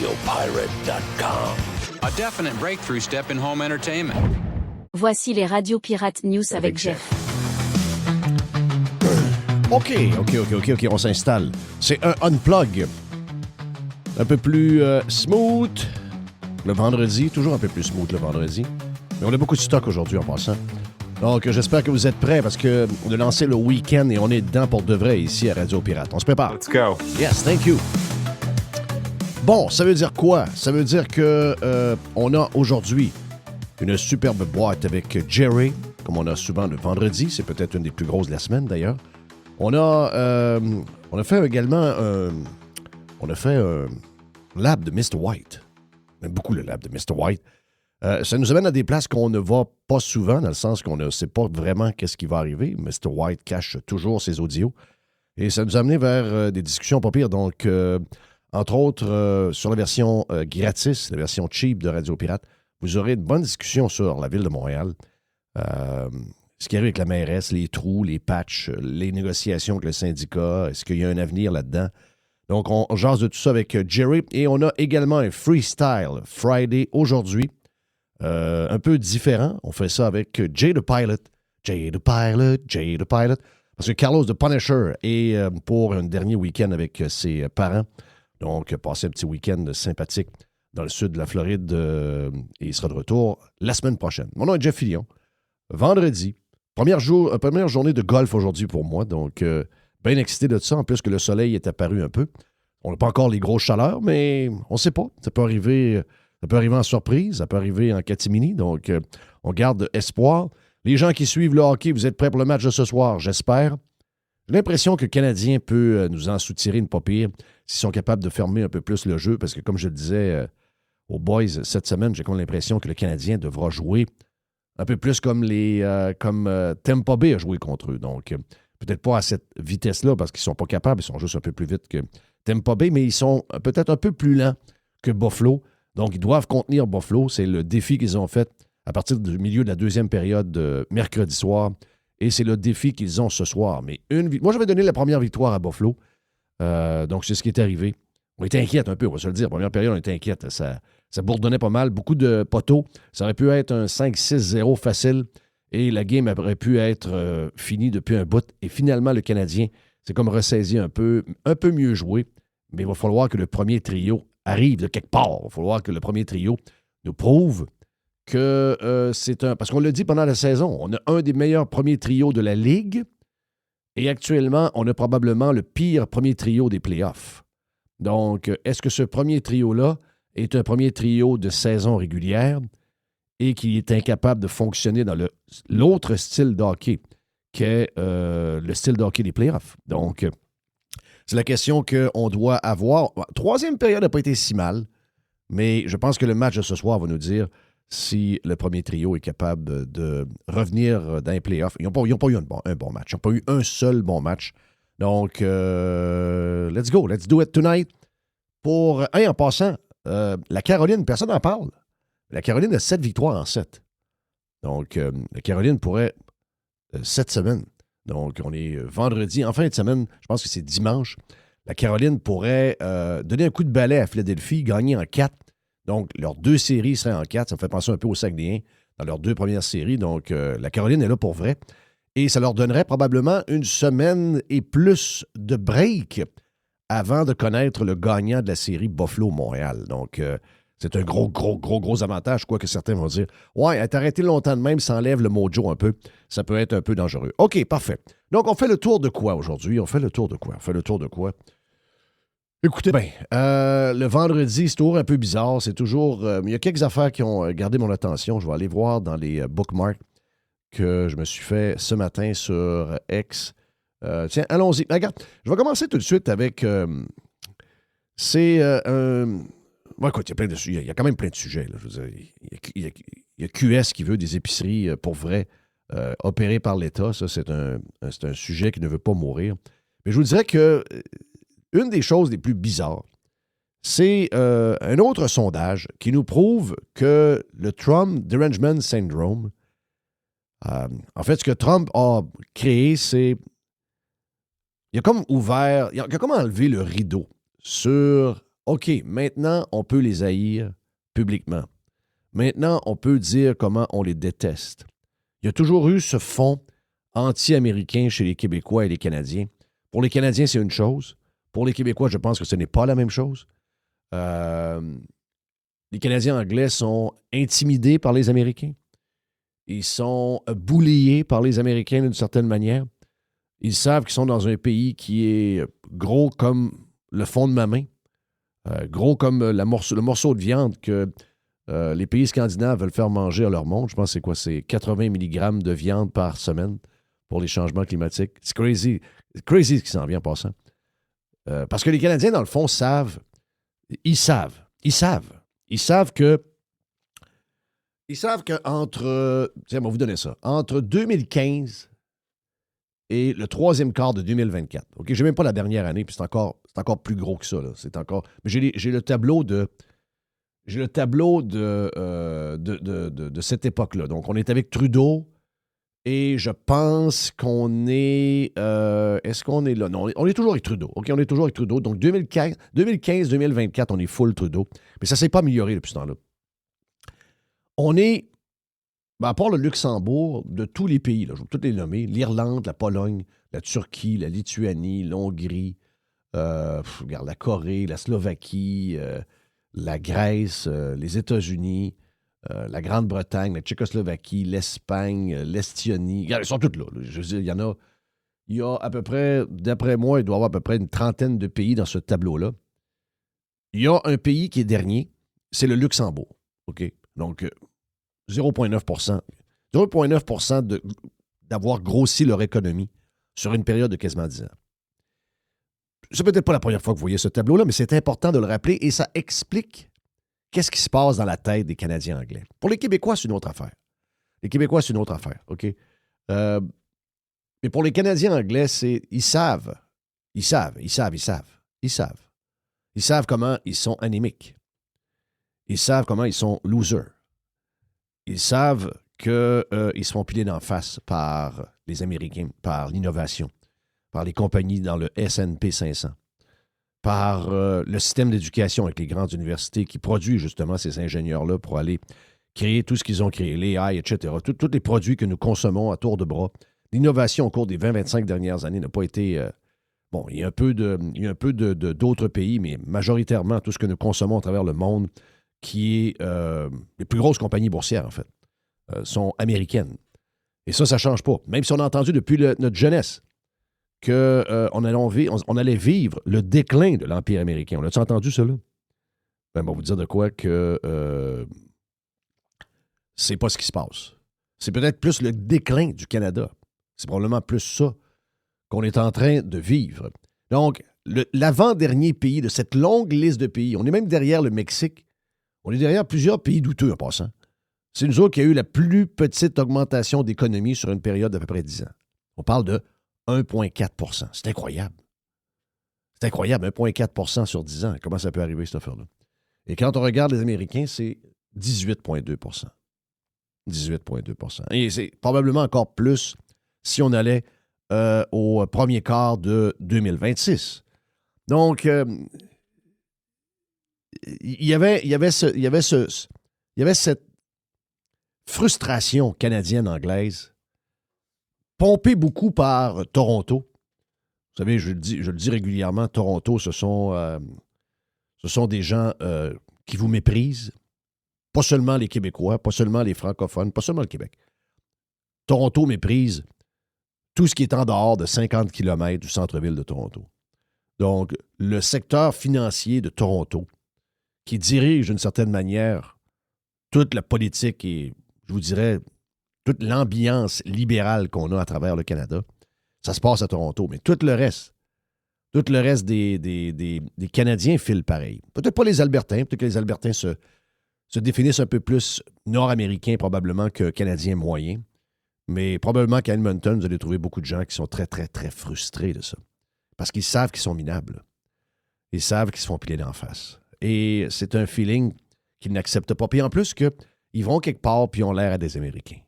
radiopirate.com. A definite breakthrough step in home entertainment. Voici les Radio Pirates News avec Jeff. OK, on s'installe. C'est un unplug. Un peu plus smooth le vendredi. Toujours un peu plus smooth le vendredi. Mais on a beaucoup de stock aujourd'hui en passant. Donc, j'espère que vous êtes prêts parce qu'on a lancé le week-end et on est dedans pour de vrai ici à Radio Pirate. On se prépare. Let's go. Yes, thank you. Bon, ça veut dire quoi? Ça veut dire que on a aujourd'hui une superbe boîte avec Jerry, comme on a souvent le vendredi. C'est peut-être une des plus grosses de la semaine, d'ailleurs. On a fait également un lab de Mr. White. J'aime beaucoup le lab de Mr. White. Ça nous amène à des places qu'on ne va pas souvent, dans le sens qu'on ne sait pas vraiment qu'est-ce qui va arriver. Mr. White cache toujours ses audios. Et ça nous a amené vers des discussions pas pires. Donc, entre autres, sur la version gratis, la version cheap de Radio Pirate, vous aurez une bonne discussion sur la ville de Montréal. Ce qui arrive avec la mairesse, les trous, les patchs, les négociations avec le syndicat, est-ce qu'il y a un avenir là-dedans? Donc, on jase de tout ça avec Jerry. Et on a également un Freestyle Friday aujourd'hui, un peu différent. On fait ça avec Jay the Pilot. Parce que Carlos the Punisher est pour un dernier week-end avec ses parents. Donc, passer un petit week-end sympathique dans le sud de la Floride. Et il sera de retour la semaine prochaine. Mon nom est Jeff Fillion. Vendredi. Première journée de golf aujourd'hui pour moi, donc bien excité de ça, en plus que le soleil est apparu un peu. On n'a pas encore les grosses chaleurs, mais on ne sait pas. Ça peut arriver en surprise, ça peut arriver en catimini, donc on garde espoir. Les gens qui suivent le hockey, vous êtes prêts pour le match de ce soir, j'espère. J'ai l'impression que le Canadien peut nous en soutirer une pas pire s'ils sont capables de fermer un peu plus le jeu, parce que comme je le disais aux boys cette semaine, j'ai comme l'impression que le Canadien devra jouer un peu plus comme Tampa Bay a joué contre eux. Donc, peut-être pas à cette vitesse-là parce qu'ils ne sont pas capables. Ils sont juste un peu plus vite que Tampa Bay, mais ils sont peut-être un peu plus lents que Buffalo. Donc, ils doivent contenir Buffalo. C'est le défi qu'ils ont fait à partir du milieu de la deuxième période mercredi soir. Et c'est le défi qu'ils ont ce soir. Mais moi, j'avais donné la première victoire à Buffalo. Donc, c'est ce qui est arrivé. On était inquiète un peu, on va se le dire. Première période, on était inquiète. Ça bourdonnait pas mal. Beaucoup de poteaux. Ça aurait pu être un 5-6-0 facile. Et la game aurait pu être finie depuis un bout. Et finalement, le Canadien, c'est comme ressaisi un peu mieux joué. Mais il va falloir que le premier trio arrive de quelque part. Il va falloir que le premier trio nous prouve que c'est un... Parce qu'on l'a dit pendant la saison, on a un des meilleurs premiers trios de la Ligue. Et actuellement, on a probablement le pire premier trio des playoffs. Donc, est-ce que ce premier trio-là est un premier trio de saison régulière et qui est incapable de fonctionner dans l'autre style de hockey qu'est le style de hockey des playoffs? Donc, c'est la question qu'on doit avoir. Troisième période n'a pas été si mal, mais je pense que le match de ce soir va nous dire si le premier trio est capable de revenir dans les playoffs. Ils n'ont pas eu un bon match. Ils n'ont pas eu un seul bon match. Donc, let's go. Let's do it tonight. En passant, la Caroline, personne n'en parle. La Caroline a 7 victoires en 7. Donc, la Caroline pourrait, cette semaine, donc on est vendredi, en fin de semaine, je pense que c'est dimanche, la Caroline pourrait donner un coup de balai à Philadelphie, gagner en 4. Donc, leurs 2 séries seraient en 4. Ça me fait penser un peu aux Saguenayens dans leurs 2 premières séries. Donc, la Caroline est là pour vrai. Et ça leur donnerait probablement une semaine et plus de break avant de connaître le gagnant de la série Buffalo-Montréal. Donc, c'est un gros avantage, quoique certains vont dire « Ouais, être arrêté longtemps de même, ça enlève le mojo un peu. Ça peut être un peu dangereux. » OK, parfait. Donc, on fait le tour de quoi aujourd'hui? Écoutez bien, le vendredi, c'est toujours un peu bizarre. C'est toujours... il y a quelques affaires qui ont gardé mon attention. Je vais aller voir dans les bookmarks que je me suis fait ce matin sur X. Tiens, allons-y. Regarde, je vais commencer tout de suite avec... Bon, écoute, il y a quand même plein de sujets. Là. Je veux dire, il y a QS qui veut des épiceries pour vrai opérées par l'État. Ça, c'est un sujet qui ne veut pas mourir. Mais je vous dirais que une des choses les plus bizarres, c'est un autre sondage qui nous prouve que le Trump Derangement Syndrome, en fait, ce que Trump a créé, c'est... Il a comme enlevé le rideau sur OK, maintenant, on peut les haïr publiquement. Maintenant, on peut dire comment on les déteste. Il y a toujours eu ce fond anti-américain chez les Québécois et les Canadiens. Pour les Canadiens, c'est une chose. Pour les Québécois, je pense que ce n'est pas la même chose. Les Canadiens anglais sont intimidés par les Américains. Ils sont bulliés par les Américains d'une certaine manière. Ils savent qu'ils sont dans un pays qui est gros comme le fond de ma main, gros comme le morceau de viande que les pays scandinaves veulent faire manger à leur monde. Je pense que c'est quoi? C'est 80 mg de viande par semaine pour les changements climatiques. C'est crazy. C'est crazy ce qui s'en vient en passant. Parce que les Canadiens, dans le fond, savent qu'entre, tiens, on va vous donner ça, entre 2015 et le troisième quart de 2024, OK, j'ai même pas la dernière année, puis c'est encore plus gros que ça, là. C'est encore, mais j'ai le tableau de cette époque-là. Donc, on est avec Trudeau et je pense qu'on est, est-ce qu'on est là? Non, on est toujours avec Trudeau. OK, on est toujours avec Trudeau. Donc, 2015-2024, on est full Trudeau. Mais ça ne s'est pas amélioré depuis ce temps-là. On est, à part le Luxembourg, de tous les pays, là, je vais tous les nommer, l'Irlande, la Pologne, la Turquie, la Lituanie, l'Hongrie, regarde, la Corée, la Slovaquie, la Grèce, les États-Unis, la Grande-Bretagne, la Tchécoslovaquie, l'Espagne, l'Estionie. Regarde, ils sont tous là. Je veux dire, il y a à peu près, d'après moi, il doit y avoir à peu près une trentaine de pays dans ce tableau-là. Il y a un pays qui est dernier, c'est le Luxembourg. OK? Donc, 0,9 0,9 d'avoir grossi leur économie sur une période de quasiment 10 ans. C'est peut-être pas la première fois que vous voyez ce tableau-là, mais c'est important de le rappeler et ça explique qu'est-ce qui se passe dans la tête des Canadiens anglais. Pour les Québécois, c'est une autre affaire. Les Québécois, c'est une autre affaire, OK? Mais pour les Canadiens anglais, ils savent comment ils sont anémiques. Ils savent comment ils sont losers. Ils savent qu'ils se font piler d'en face par les Américains, par l'innovation, par les compagnies dans le S&P 500, par le système d'éducation avec les grandes universités qui produisent justement ces ingénieurs-là pour aller créer tout ce qu'ils ont créé, l'AI, etc. Tous les produits que nous consommons à tour de bras. L'innovation au cours des 20-25 dernières années n'a pas été... bon, il y a un peu d'autres pays, mais majoritairement, tout ce que nous consommons à travers le monde, qui est les plus grosses compagnies boursières, en fait, sont américaines. Et ça ne change pas. Même si on a entendu depuis notre jeunesse qu'on allait vivre le déclin de l'Empire américain. On a-tu entendu cela? Ben, on va vous dire de quoi que c'est pas ce qui se passe. C'est peut-être plus le déclin du Canada. C'est probablement plus ça qu'on est en train de vivre. Donc, l'avant-dernier pays de cette longue liste de pays, on est même derrière le Mexique, on est derrière plusieurs pays douteux en passant. C'est nous autres qui a eu la plus petite augmentation d'économie sur une période d'à peu près 10 ans. On parle de 1,4 %. C'est incroyable. C'est incroyable, 1,4 % sur 10 ans. Comment ça peut arriver, cette affaire-là? Et quand on regarde les Américains, c'est 18,2 %. 18,2 %. Et c'est probablement encore plus si on allait au premier quart de 2026. Donc, il y avait cette frustration canadienne-anglaise pompée beaucoup par Toronto. Vous savez, je le dis régulièrement, Toronto, ce sont des gens qui vous méprisent. Pas seulement les Québécois, pas seulement les francophones, pas seulement le Québec. Toronto méprise tout ce qui est en dehors de 50 km du centre-ville de Toronto. Donc, le secteur financier de Toronto, qui dirige d'une certaine manière toute la politique et, je vous dirais, toute l'ambiance libérale qu'on a à travers le Canada, ça se passe à Toronto. Mais tout le reste des Canadiens filent pareil. Peut-être pas les Albertains, peut-être que les Albertains se définissent un peu plus nord-américains probablement que canadiens moyens. Mais probablement qu'à Edmonton, vous allez trouver beaucoup de gens qui sont très, très, très frustrés de ça. Parce qu'ils savent qu'ils sont minables. Ils savent qu'ils se font piler d'en face. Et c'est un feeling qu'ils n'acceptent pas. Puis en plus qu'ils vont quelque part puis ils ont l'air à des Américains.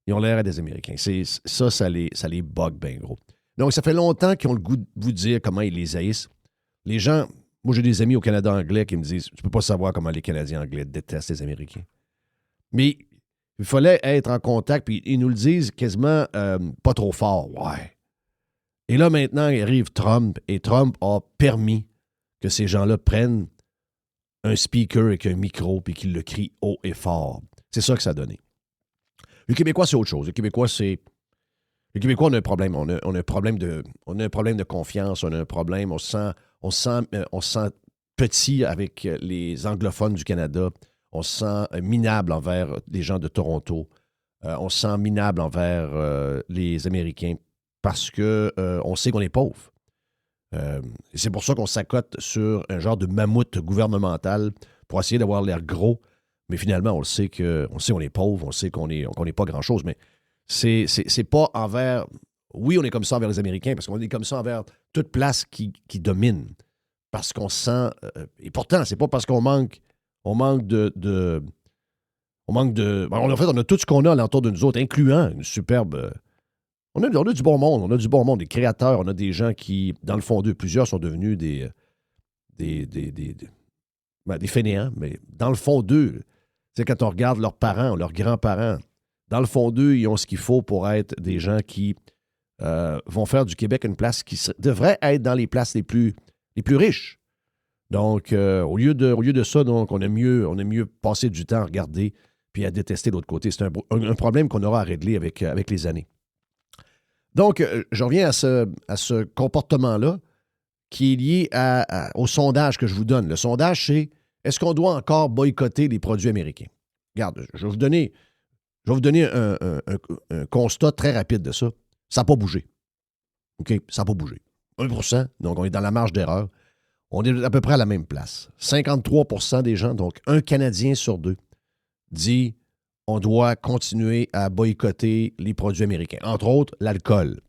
Ils ont l'air à des Américains. Ça les bug bien gros. Donc, ça fait longtemps qu'ils ont le goût de vous dire comment ils les haïssent. Les gens, Moi, j'ai des amis au Canada anglais qui me disent tu peux pas savoir comment les Canadiens anglais détestent les Américains. Mais il fallait être en contact, puis ils nous le disent quasiment pas trop fort. Ouais. Et là, maintenant, il arrive Trump, et Trump a permis que ces gens-là prennent un speaker avec un micro, puis qu'ils le crient haut et fort. C'est ça que ça a donné. Le Québécois, c'est autre chose. Le Québécois, on a un problème. On a un problème de confiance. On a un problème. On se sent petit avec les anglophones du Canada. On se sent minable envers les gens de Toronto. On se sent minable envers les Américains parce qu'on sait qu'on est pauvre. Et c'est pour ça qu'on s'accote sur un genre de mammouth gouvernemental pour essayer d'avoir l'air gros. Mais finalement, on sait qu'on est pauvre, on sait qu'on n'est pas grand-chose. Mais c'est pas envers... Oui, on est comme ça envers les Américains parce qu'on est comme ça envers toute place qui domine. Parce qu'on sent... et pourtant, c'est pas parce qu'on manque de... En fait, on a tout ce qu'on a alentour de nous autres, incluant une superbe... On a du bon monde, des créateurs, on a des gens qui, dans le fond d'eux, plusieurs sont devenus des fainéants, mais dans le fond d'eux, c'est quand on regarde leurs parents, leurs grands-parents, dans le fond d'eux, ils ont ce qu'il faut pour être des gens qui vont faire du Québec une place qui devrait être dans les places les plus riches. Donc, au lieu de ça, donc, on aime mieux passer du temps à regarder puis à détester l'autre côté. C'est un problème qu'on aura à régler avec les années. Donc, je reviens à ce comportement-là qui est lié au sondage que je vous donne. Le sondage, c'est est-ce qu'on doit encore boycotter les produits américains? Regarde, je vais vous donner un constat très rapide de ça. Ça n'a pas bougé. OK? Ça n'a pas bougé. 1%, donc on est dans la marge d'erreur. On est à peu près à la même place. 53% des gens, donc un Canadien sur deux, dit on doit continuer à boycotter les produits américains. Entre autres, l'alcool,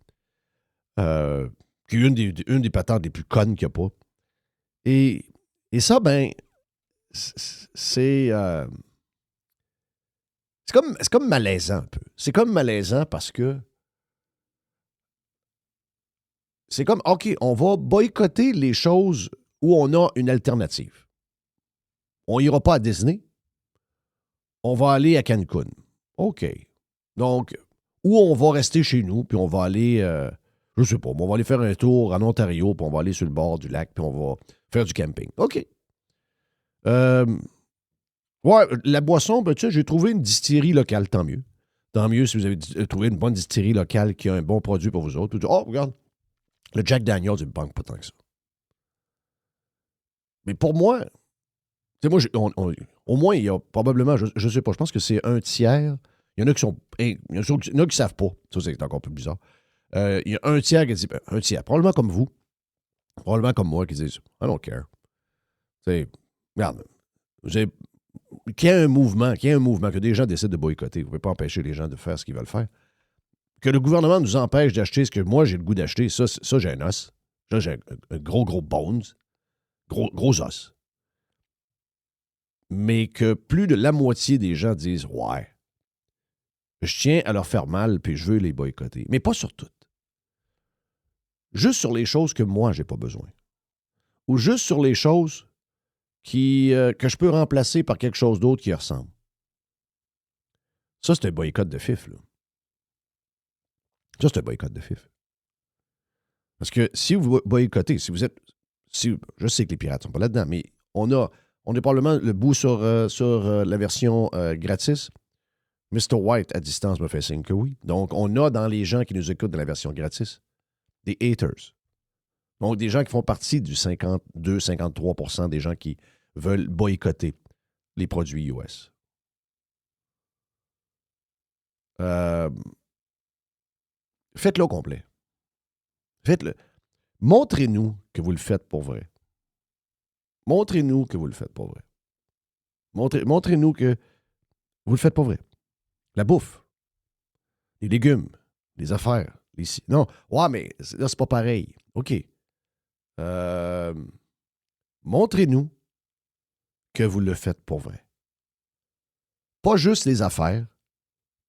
qui est une des patentes les plus connes qu'il n'y a pas. Et ça, ben, c'est comme malaisant un peu. C'est comme malaisant parce que c'est comme, OK, on va boycotter les choses où on a une alternative. On n'ira pas à Disney. On va aller à Cancun. OK. Donc, où on va rester chez nous, puis on va aller, je sais pas, on va aller faire un tour en Ontario, puis on va aller sur le bord du lac, puis on va faire du camping. OK. Ouais, la boisson, ben, tu sais, j'ai trouvé une distillerie locale, tant mieux. Tant mieux si vous avez trouvé une bonne distillerie locale qui a un bon produit pour vous autres. Oh, regarde, le Jack Daniels, il me manque pas tant que ça. Mais pour moi, tu sais, moi, au moins, il y a probablement, je ne sais pas, je pense que c'est un tiers. Il y en a qui sont. Il y en a qui ne savent pas. Ça, c'est encore plus bizarre. Il y a un tiers qui dit. Un tiers, probablement comme vous, probablement comme moi, qui disent I don't care. Tu sais, regarde, qu'il y ait un mouvement, que des gens décident de boycotter. Vous ne pouvez pas empêcher les gens de faire ce qu'ils veulent faire. Que le gouvernement nous empêche d'acheter ce que moi, j'ai le goût d'acheter, ça j'ai un os. Ça, j'ai un gros bones. Gros os. Mais que plus de la moitié des gens disent « Ouais, je tiens à leur faire mal puis je veux les boycotter. » Mais pas sur toutes. Juste sur les choses que moi, j'ai pas besoin. Ou juste sur les choses que je peux remplacer par quelque chose d'autre qui ressemble. Ça, c'est un boycott de FIF, là. Ça, c'est un boycott de FIF. Parce que si vous boycottez, je sais que les pirates ne sont pas là-dedans, mais on est probablement le bout sur la version gratis. Mr. White, à distance, me fait signe que oui. Donc, on a dans les gens qui nous écoutent de la version gratis des haters. Donc, des gens qui font partie du 52-53% des gens qui veulent boycotter les produits US. Faites-le au complet. Faites-le. Montrez-nous que vous le faites pour vrai. Montrez-nous que vous le faites pour vrai. Montrez-nous que vous le faites pour vrai. La bouffe, les légumes, les affaires, non, ouais, mais là, c'est pas pareil. OK. Montrez-nous que vous le faites pour vrai. Pas juste les affaires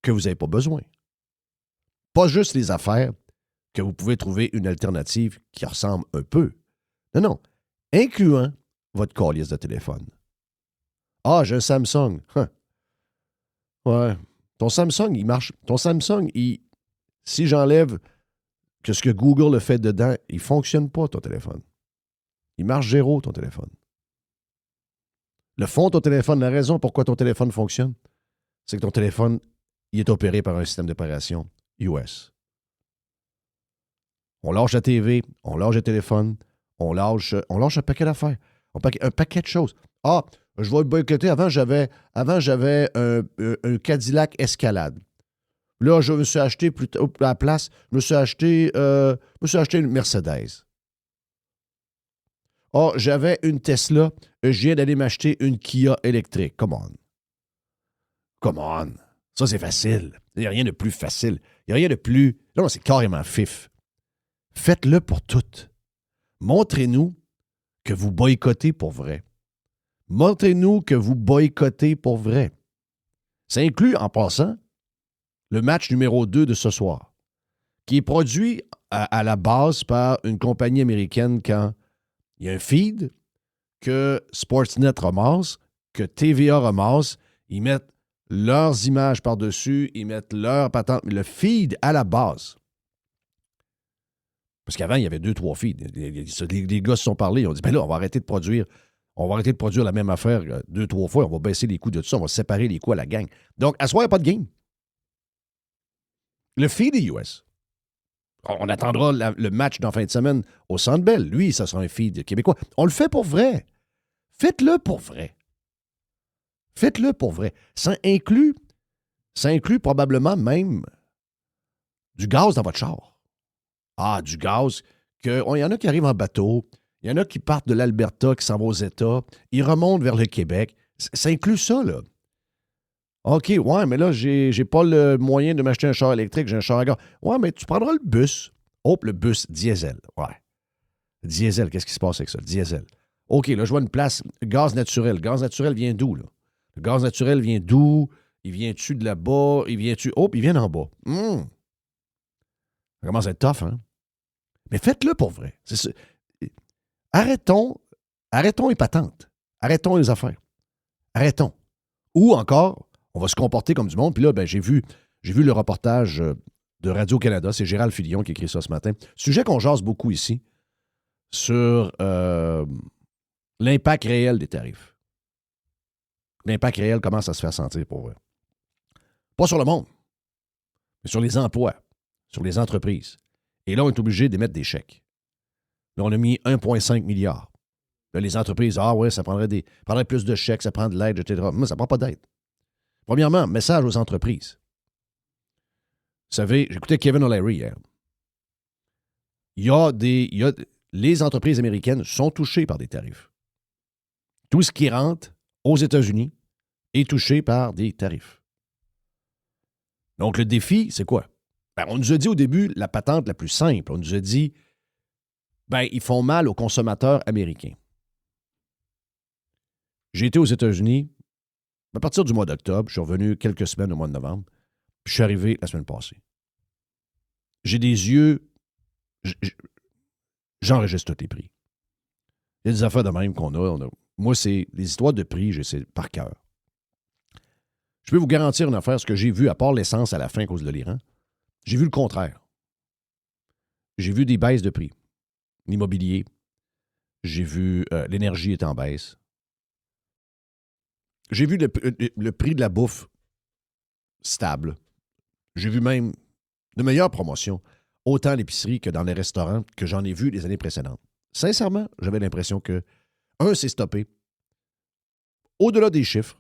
que vous n'avez pas besoin. Pas juste les affaires que vous pouvez trouver une alternative qui ressemble un peu. Non. incluant votre calice de téléphone. Ah, j'ai un Samsung. Ouais. Ton Samsung, il marche. Ton Samsung, si j'enlève que ce que Google a fait dedans, il ne fonctionne pas, ton téléphone. Il marche zéro, ton téléphone. Le fond de ton téléphone, la raison pourquoi ton téléphone fonctionne, c'est que ton téléphone, il est opéré par un système d'opération US. On lâche la TV, on lâche le téléphone, on lâche un paquet d'affaires, un paquet de choses. Ah, je vais le boycotter. Avant, j'avais un Cadillac Escalade. Là, je me suis acheté à la place, je me suis acheté une Mercedes. Ah, j'avais une Tesla, je viens d'aller m'acheter une Kia électrique. Come on. Come on. Ça, c'est facile. Il n'y a rien de plus facile. Il n'y a rien de plus... Non, c'est carrément fif. Faites-le pour toutes. Montrez-nous que vous boycottez pour vrai. Montrez-nous que vous boycottez pour vrai. Ça inclut, en passant, le match numéro 2 de ce soir, qui est produit à la base par une compagnie américaine quand il y a un feed que Sportsnet ramasse, que TVA ramasse, ils mettent leurs images par-dessus, ils mettent leur patente, le feed à la base. Parce qu'avant, il y avait 2-3 feeds. Les gars se sont parlé, ils ont dit, ben là, on va arrêter de produire la même affaire 2-3 fois, on va baisser les coûts de tout ça, on va séparer les coûts à la gang. Donc, à ce soir, il n'y a pas de game. Le feed est US. On attendra le match dans la fin de semaine au Centre Bell. Lui, ça sera un feed québécois. On le fait pour vrai. Faites-le pour vrai. Faites-le pour vrai. Ça inclut probablement même du gaz dans votre char. Ah, du gaz. Il y en a qui arrivent en bateau. Il y en a qui partent de l'Alberta, qui s'en vont aux États. Ils remontent vers le Québec. Ça inclut ça, là. OK, ouais, mais là, j'ai pas le moyen de m'acheter un char électrique, j'ai un char à gaz. Ouais, mais tu prendras le bus. Oh, le bus diesel. Ouais. Diesel, qu'est-ce qui se passe avec ça? Le diesel. OK, là, je vois une place. Gaz naturel. Gaz naturel vient d'où, là? Le gaz naturel vient d'où? Il vient-tu de là-bas? Il vient-tu... Oh, il vient d'en bas. Ça commence à être tough, hein? Mais faites-le pour vrai. C'est ça. Arrêtons les patentes. Arrêtons les affaires. Arrêtons. Ou encore, on va se comporter comme du monde. Puis là, ben, j'ai vu le reportage de Radio-Canada. C'est Gérald Filion qui a écrit ça ce matin. Sujet qu'on jase beaucoup ici sur l'impact réel des tarifs. L'impact réel commence à se faire sentir pour eux. Pas sur le monde, mais sur les emplois, sur les entreprises. Et là, on est obligé d'émettre des chèques. Là, on a mis 1,5 milliard. Là, les entreprises, ça prendrait plus de chèques, ça prend de l'aide, etc. Mais ça ne prend pas d'aide. Premièrement, message aux entreprises. Vous savez, j'écoutais Kevin O'Leary hier. Les entreprises américaines sont touchées par des tarifs. Tout ce qui rentre aux États-Unis est touché par des tarifs. Donc, le défi, c'est quoi? Ben, on nous a dit au début la patente la plus simple. On nous a dit, ils font mal aux consommateurs américains. J'ai été aux États-Unis à partir du mois d'octobre. Je suis revenu quelques semaines au mois de novembre. Puis je suis arrivé la semaine passée. J'ai des yeux... J'enregistre tous les prix. Il y a des affaires de même qu'on a. Moi, c'est les histoires de prix, j'essaie par cœur. Je peux vous garantir une affaire, ce que j'ai vu, à part l'essence à la fin à cause de l'Iran, j'ai vu le contraire. J'ai vu des baisses de prix. L'immobilier, j'ai vu l'énergie est en baisse. J'ai vu le prix de la bouffe stable. J'ai vu même de meilleures promotions, autant à l'épicerie que dans les restaurants, que j'en ai vu les années précédentes. Sincèrement, j'avais l'impression que, c'est stoppé. Au-delà des chiffres,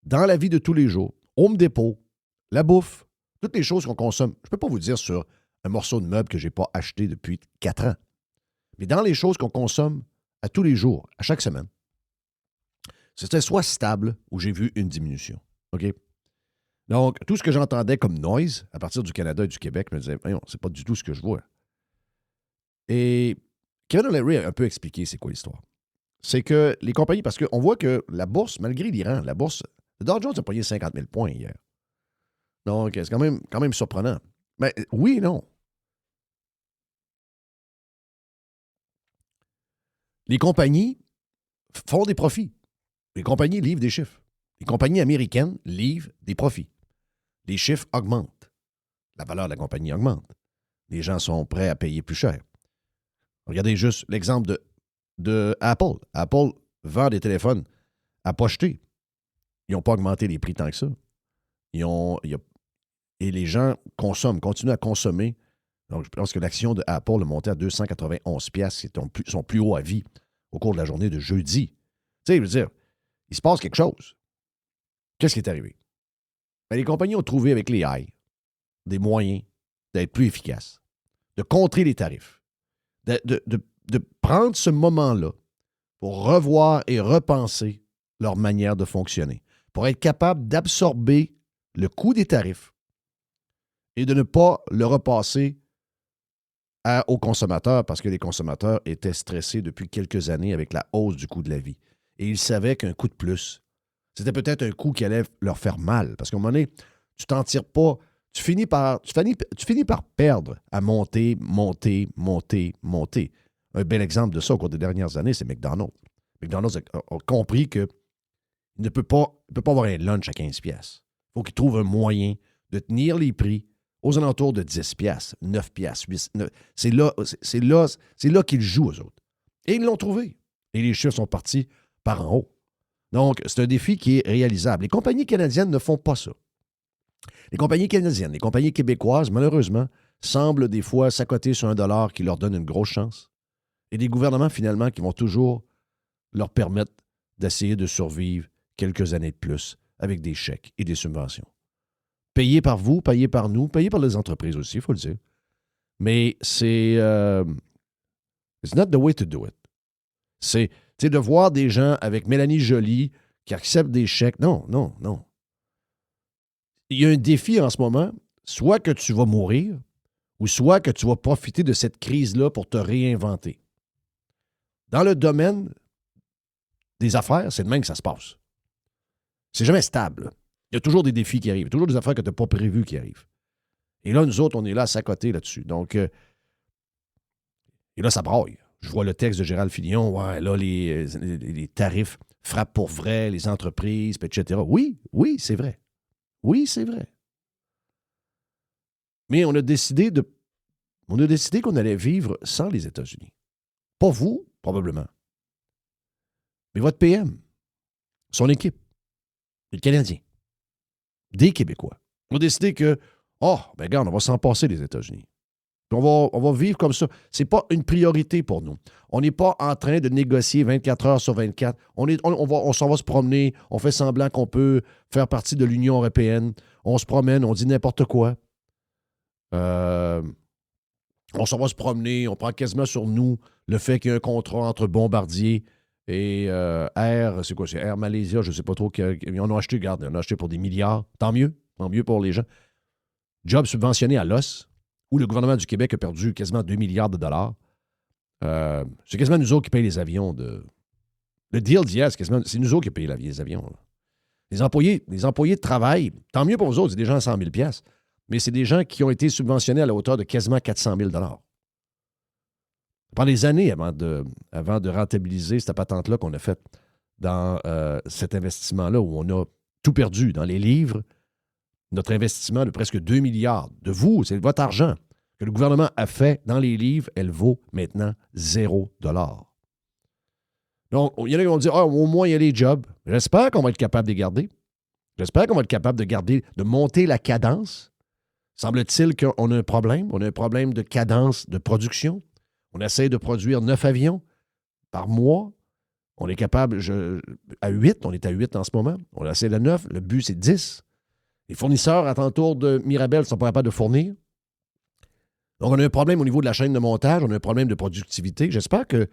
dans la vie de tous les jours, Home Depot, la bouffe, toutes les choses qu'on consomme. Je ne peux pas vous dire sur un morceau de meuble que je n'ai pas acheté depuis 4 ans. Mais dans les choses qu'on consomme à tous les jours, à chaque semaine, c'était soit stable ou j'ai vu une diminution. OK? Donc, tout ce que j'entendais comme noise à partir du Canada et du Québec, je me disais, c'est pas du tout ce que je vois. Et Kevin O'Leary a un peu expliqué c'est quoi l'histoire. C'est que les compagnies, parce qu'on voit que la bourse, malgré l'Iran, le Dow Jones a pogné 50 000 points hier. Donc, c'est quand même surprenant. Mais oui et non. Les compagnies font des profits. Les compagnies livrent des chiffres. Les compagnies américaines livrent des profits. Les chiffres augmentent. La valeur de la compagnie augmente. Les gens sont prêts à payer plus cher. Regardez juste l'exemple de Apple. Apple vend des téléphones à pocheter. Ils n'ont pas augmenté les prix tant que ça. Et les gens continuent à consommer. Donc, je pense que l'action de Apple a monté à 291$, c'est son plus haut à vie au cours de la journée de jeudi. Tu sais, je veux dire, il se passe quelque chose. Qu'est-ce qui est arrivé? Ben, les compagnies ont trouvé avec les AI des moyens d'être plus efficaces, de contrer les tarifs, de prendre ce moment-là pour revoir et repenser leur manière de fonctionner, pour être capable d'absorber le coût des tarifs et de ne pas le repasser aux consommateurs parce que les consommateurs étaient stressés depuis quelques années avec la hausse du coût de la vie. Et ils savaient qu'un coup de plus, c'était peut-être un coup qui allait leur faire mal. Parce qu'à un moment donné, tu t'en tires pas. Tu finis par perdre à monter. Un bel exemple de ça au cours des dernières années, c'est McDonald's. McDonald's a compris qu'il ne peut pas avoir un lunch à 15$. Il faut qu'il trouve un moyen de tenir les prix aux alentours de 10$, 9$, 8$. C'est là qu'ils jouent, eux autres. Et ils l'ont trouvé. Et les chiffres sont partis par en haut. Donc, c'est un défi qui est réalisable. Les compagnies canadiennes ne font pas ça. Les compagnies canadiennes, les compagnies québécoises, malheureusement, semblent des fois s'accoter sur $1 qui leur donne une grosse chance. Et des gouvernements, finalement, qui vont toujours leur permettre d'essayer de survivre quelques années de plus avec des chèques et des subventions. Payés par vous, payés par nous, payés par les entreprises aussi, il faut le dire. Mais c'est... it's not the way to do it. C'est de voir des gens avec Mélanie Joly qui acceptent des chèques. Non. Il y a un défi en ce moment, soit que tu vas mourir, ou soit que tu vas profiter de cette crise-là pour te réinventer. Dans le domaine des affaires, c'est de même que ça se passe. C'est jamais stable. Il y a toujours des défis qui arrivent, toujours des affaires que tu n'as pas prévues qui arrivent. Et là, nous autres, on est là à s'accoter là-dessus. Donc, et là, ça braille. Je vois le texte de Gérald Filion, ouais, là, les tarifs frappent pour vrai, les entreprises, etc. Oui, c'est vrai. Oui, c'est vrai. Mais on a décidé qu'on allait vivre sans les États-Unis. Pas vous, probablement. Mais votre PM, son équipe, les Canadiens, des Québécois. On a décidé que, regarde, on va s'en passer les États-Unis. Puis on va vivre comme ça. Ce n'est pas une priorité pour nous. On n'est pas en train de négocier 24 heures sur 24. On s'en va se promener. On fait semblant qu'on peut faire partie de l'Union européenne. On se promène, on dit n'importe quoi. On s'en va se promener. On prend quasiment sur nous le fait qu'il y a un contrat entre Bombardier et Air, c'est quoi? C'est Air Malaysia, je ne sais pas trop. Ils en ont acheté, regarde, ils en ont acheté pour des milliards. Tant mieux pour les gens. Job subventionné à l'os, où le gouvernement du Québec a perdu quasiment 2 milliards de dollars. C'est quasiment nous autres qui payons les avions. Le deal d'hier, c'est nous autres qui payons les avions. Là. Les employés de travail, tant mieux pour vous autres, c'est des gens à 100 000 $, mais c'est des gens qui ont été subventionnés à la hauteur de quasiment 400 000 $. Pendant des années avant de rentabiliser cette patente-là qu'on a faite dans cet investissement-là, où on a tout perdu dans les livres, notre investissement de presque 2 milliards de vous, c'est votre argent que le gouvernement a fait dans les livres, elle vaut maintenant $0. Donc, il y en a qui vont dire, au moins, il y a les jobs. J'espère qu'on va être capable de les garder. J'espère qu'on va être capable de monter la cadence. Semble-t-il qu'on a un problème. On a un problème de cadence de production. On essaie de produire 9 avions par mois. On est capable, à 8, on est à 8 en ce moment. On essaie de 9, le but, c'est 10. Les fournisseurs à l'entour de Mirabel ne sont pas capables de fournir. Donc, on a un problème au niveau de la chaîne de montage, on a un problème de productivité. J'espère que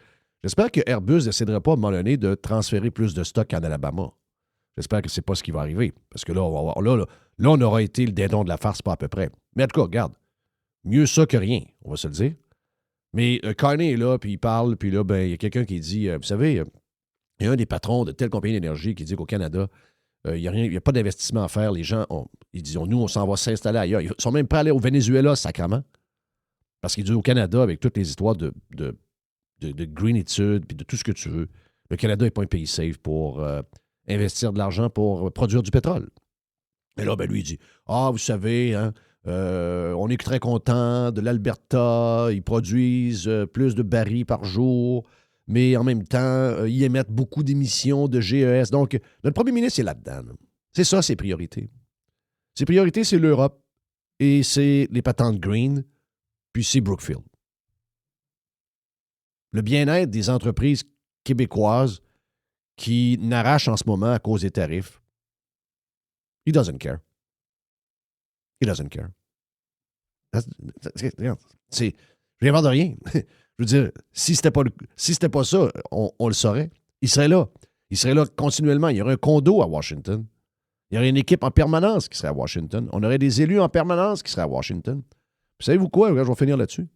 Airbus ne déciderait pas à un moment donné de transférer plus de stock en Alabama. J'espère que ce n'est pas ce qui va arriver. Parce que là, on aura été le dindon de la farce, pas à peu près. Mais en tout cas, regarde, mieux ça que rien, on va se le dire. Mais Carney est là, puis il parle, puis là, il y a quelqu'un qui dit, vous savez, il y a un des patrons de telle compagnie d'énergie qui dit qu'au Canada, il n'y a pas d'investissement à faire. Les gens, ils disent, nous, on s'en va s'installer ailleurs. Ils sont même prêts à aller au Venezuela, sacrément. Parce qu'ils disent au Canada, avec toutes les histoires de de greenitude, puis de tout ce que tu veux. Le Canada n'est pas un pays safe pour investir de l'argent pour produire du pétrole. Et là, ben lui, il dit, vous savez, hein, on est très content de l'Alberta, ils produisent plus de barils par jour, mais en même temps, ils émettent beaucoup d'émissions de GES. Donc, notre premier ministre est là-dedans. Là. C'est ça, ses priorités. Ses priorités, c'est l'Europe et c'est les patentes green, puis c'est Brookfield. Le bien-être des entreprises québécoises qui n'arrachent en ce moment à cause des tarifs. He doesn't care. He doesn't care. Je n'invente rien. Je veux dire, si c'était pas ça, on le saurait. Il serait là. Il serait là continuellement. Il y aurait un condo à Washington. Il y aurait une équipe en permanence qui serait à Washington. On aurait des élus en permanence qui seraient à Washington. Puis savez-vous quoi? Je vais finir là-dessus.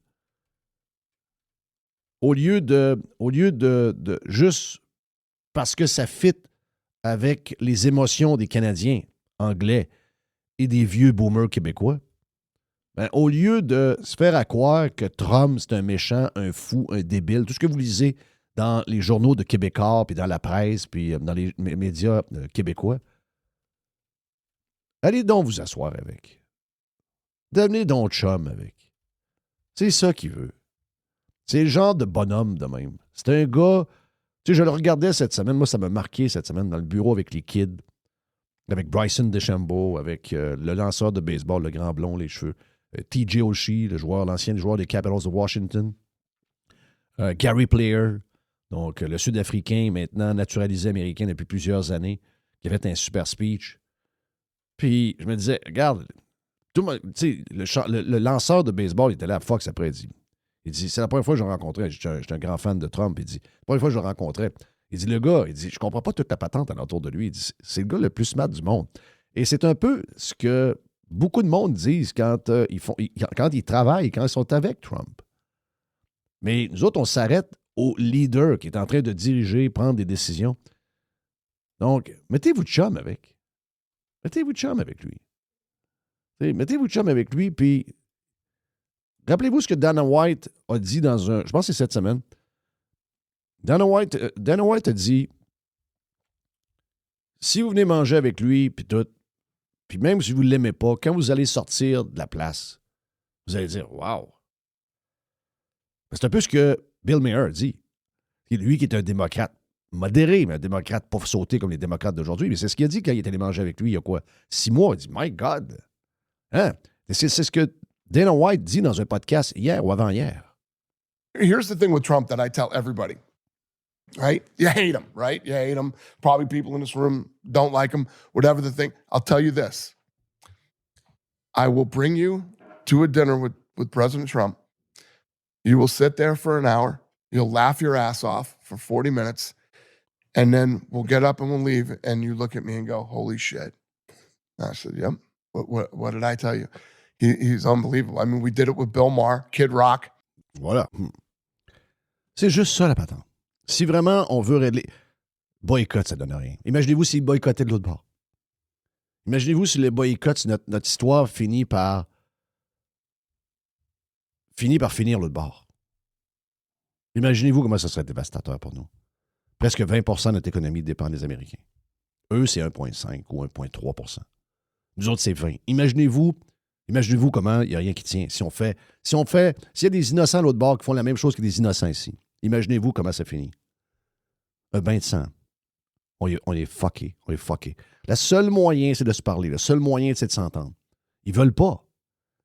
Au lieu de juste parce que ça fit avec les émotions des Canadiens anglais et des vieux boomers québécois, ben, au lieu de se faire à croire que Trump, c'est un méchant, un fou, un débile, tout ce que vous lisez dans les journaux de Québécois, puis dans la presse, puis dans les médias québécois, allez donc vous asseoir avec. Devenez donc chum avec. C'est ça qu'il veut. C'est le genre de bonhomme de même. C'est un gars... Tu sais, je le regardais cette semaine. Moi, ça m'a marqué cette semaine dans le bureau avec les kids, avec Bryson DeChambeau, avec le lanceur de baseball, le grand blond, les cheveux, TJ Oshie, l'ancien joueur des Capitals de Washington, Gary Player, donc le Sud-Africain, maintenant naturalisé américain depuis plusieurs années, qui a fait un super speech. Puis, je me disais, regarde, le lanceur de baseball, il était là à Fox après, il dit, c'est la première fois que je le rencontrais. J'étais un grand fan de Trump. Il dit, la première fois que je le rencontrais. Il dit, le gars, il dit, je comprends pas toute la patente alentour de lui. Il dit, c'est le gars le plus smart du monde. Et c'est un peu ce que beaucoup de monde disent quand ils travaillent, quand ils sont avec Trump. Mais nous autres, on s'arrête au leader qui est en train de diriger, prendre des décisions. Donc, mettez-vous de chum avec. Mettez-vous de chum avec lui. Mettez-vous de chum avec lui, puis rappelez-vous ce que Dana White a dit dans un... Je pense que c'est cette semaine. Dana White a dit, si vous venez manger avec lui, puis tout, puis même si vous ne l'aimez pas, quand vous allez sortir de la place, vous allez dire, wow. C'est un peu ce que Bill Maher a dit. Lui qui est un démocrate modéré, mais un démocrate pas sauté comme les démocrates d'aujourd'hui, mais c'est ce qu'il a dit quand il est allé manger avec lui il y a quoi? 6 mois. Il dit, my God. Hein? C'est ce que Dana White dit dans un podcast hier ou avant-hier. Here's the thing with Trump that I tell everybody, right? You hate him, right? You hate him. Probably people in this room don't like him, whatever the thing. I'll tell you this. I will bring you to a dinner with President Trump. You will sit there for an hour. You'll laugh your ass off for 40 minutes. And then we'll get up and we'll leave. And you look at me and go, holy shit. And I said, yep. What did I tell you? He's unbelievable. I mean, we did it with Bill Maher, Kid Rock. Voilà. C'est juste ça, la patente. Si vraiment on veut régler... Boycott, ça ne donne rien. Imaginez-vous s'il boycottait de l'autre bord. Imaginez-vous si le boycott, si notre histoire finit par finir l'autre bord. Imaginez-vous comment ça serait dévastateur pour nous. Presque 20 % de notre économie dépend des Américains. Eux, c'est 1,5 ou 1,3 %. Nous autres, c'est 20. Imaginez-vous comment il n'y a rien qui tient. S'il y a des innocents à l'autre bord qui font la même chose que des innocents ici, imaginez-vous comment ça finit. Un bain de sang. On est fucké. On est fucké. Le seul moyen, c'est de se parler. Le seul moyen, c'est de s'entendre. Ils ne veulent pas.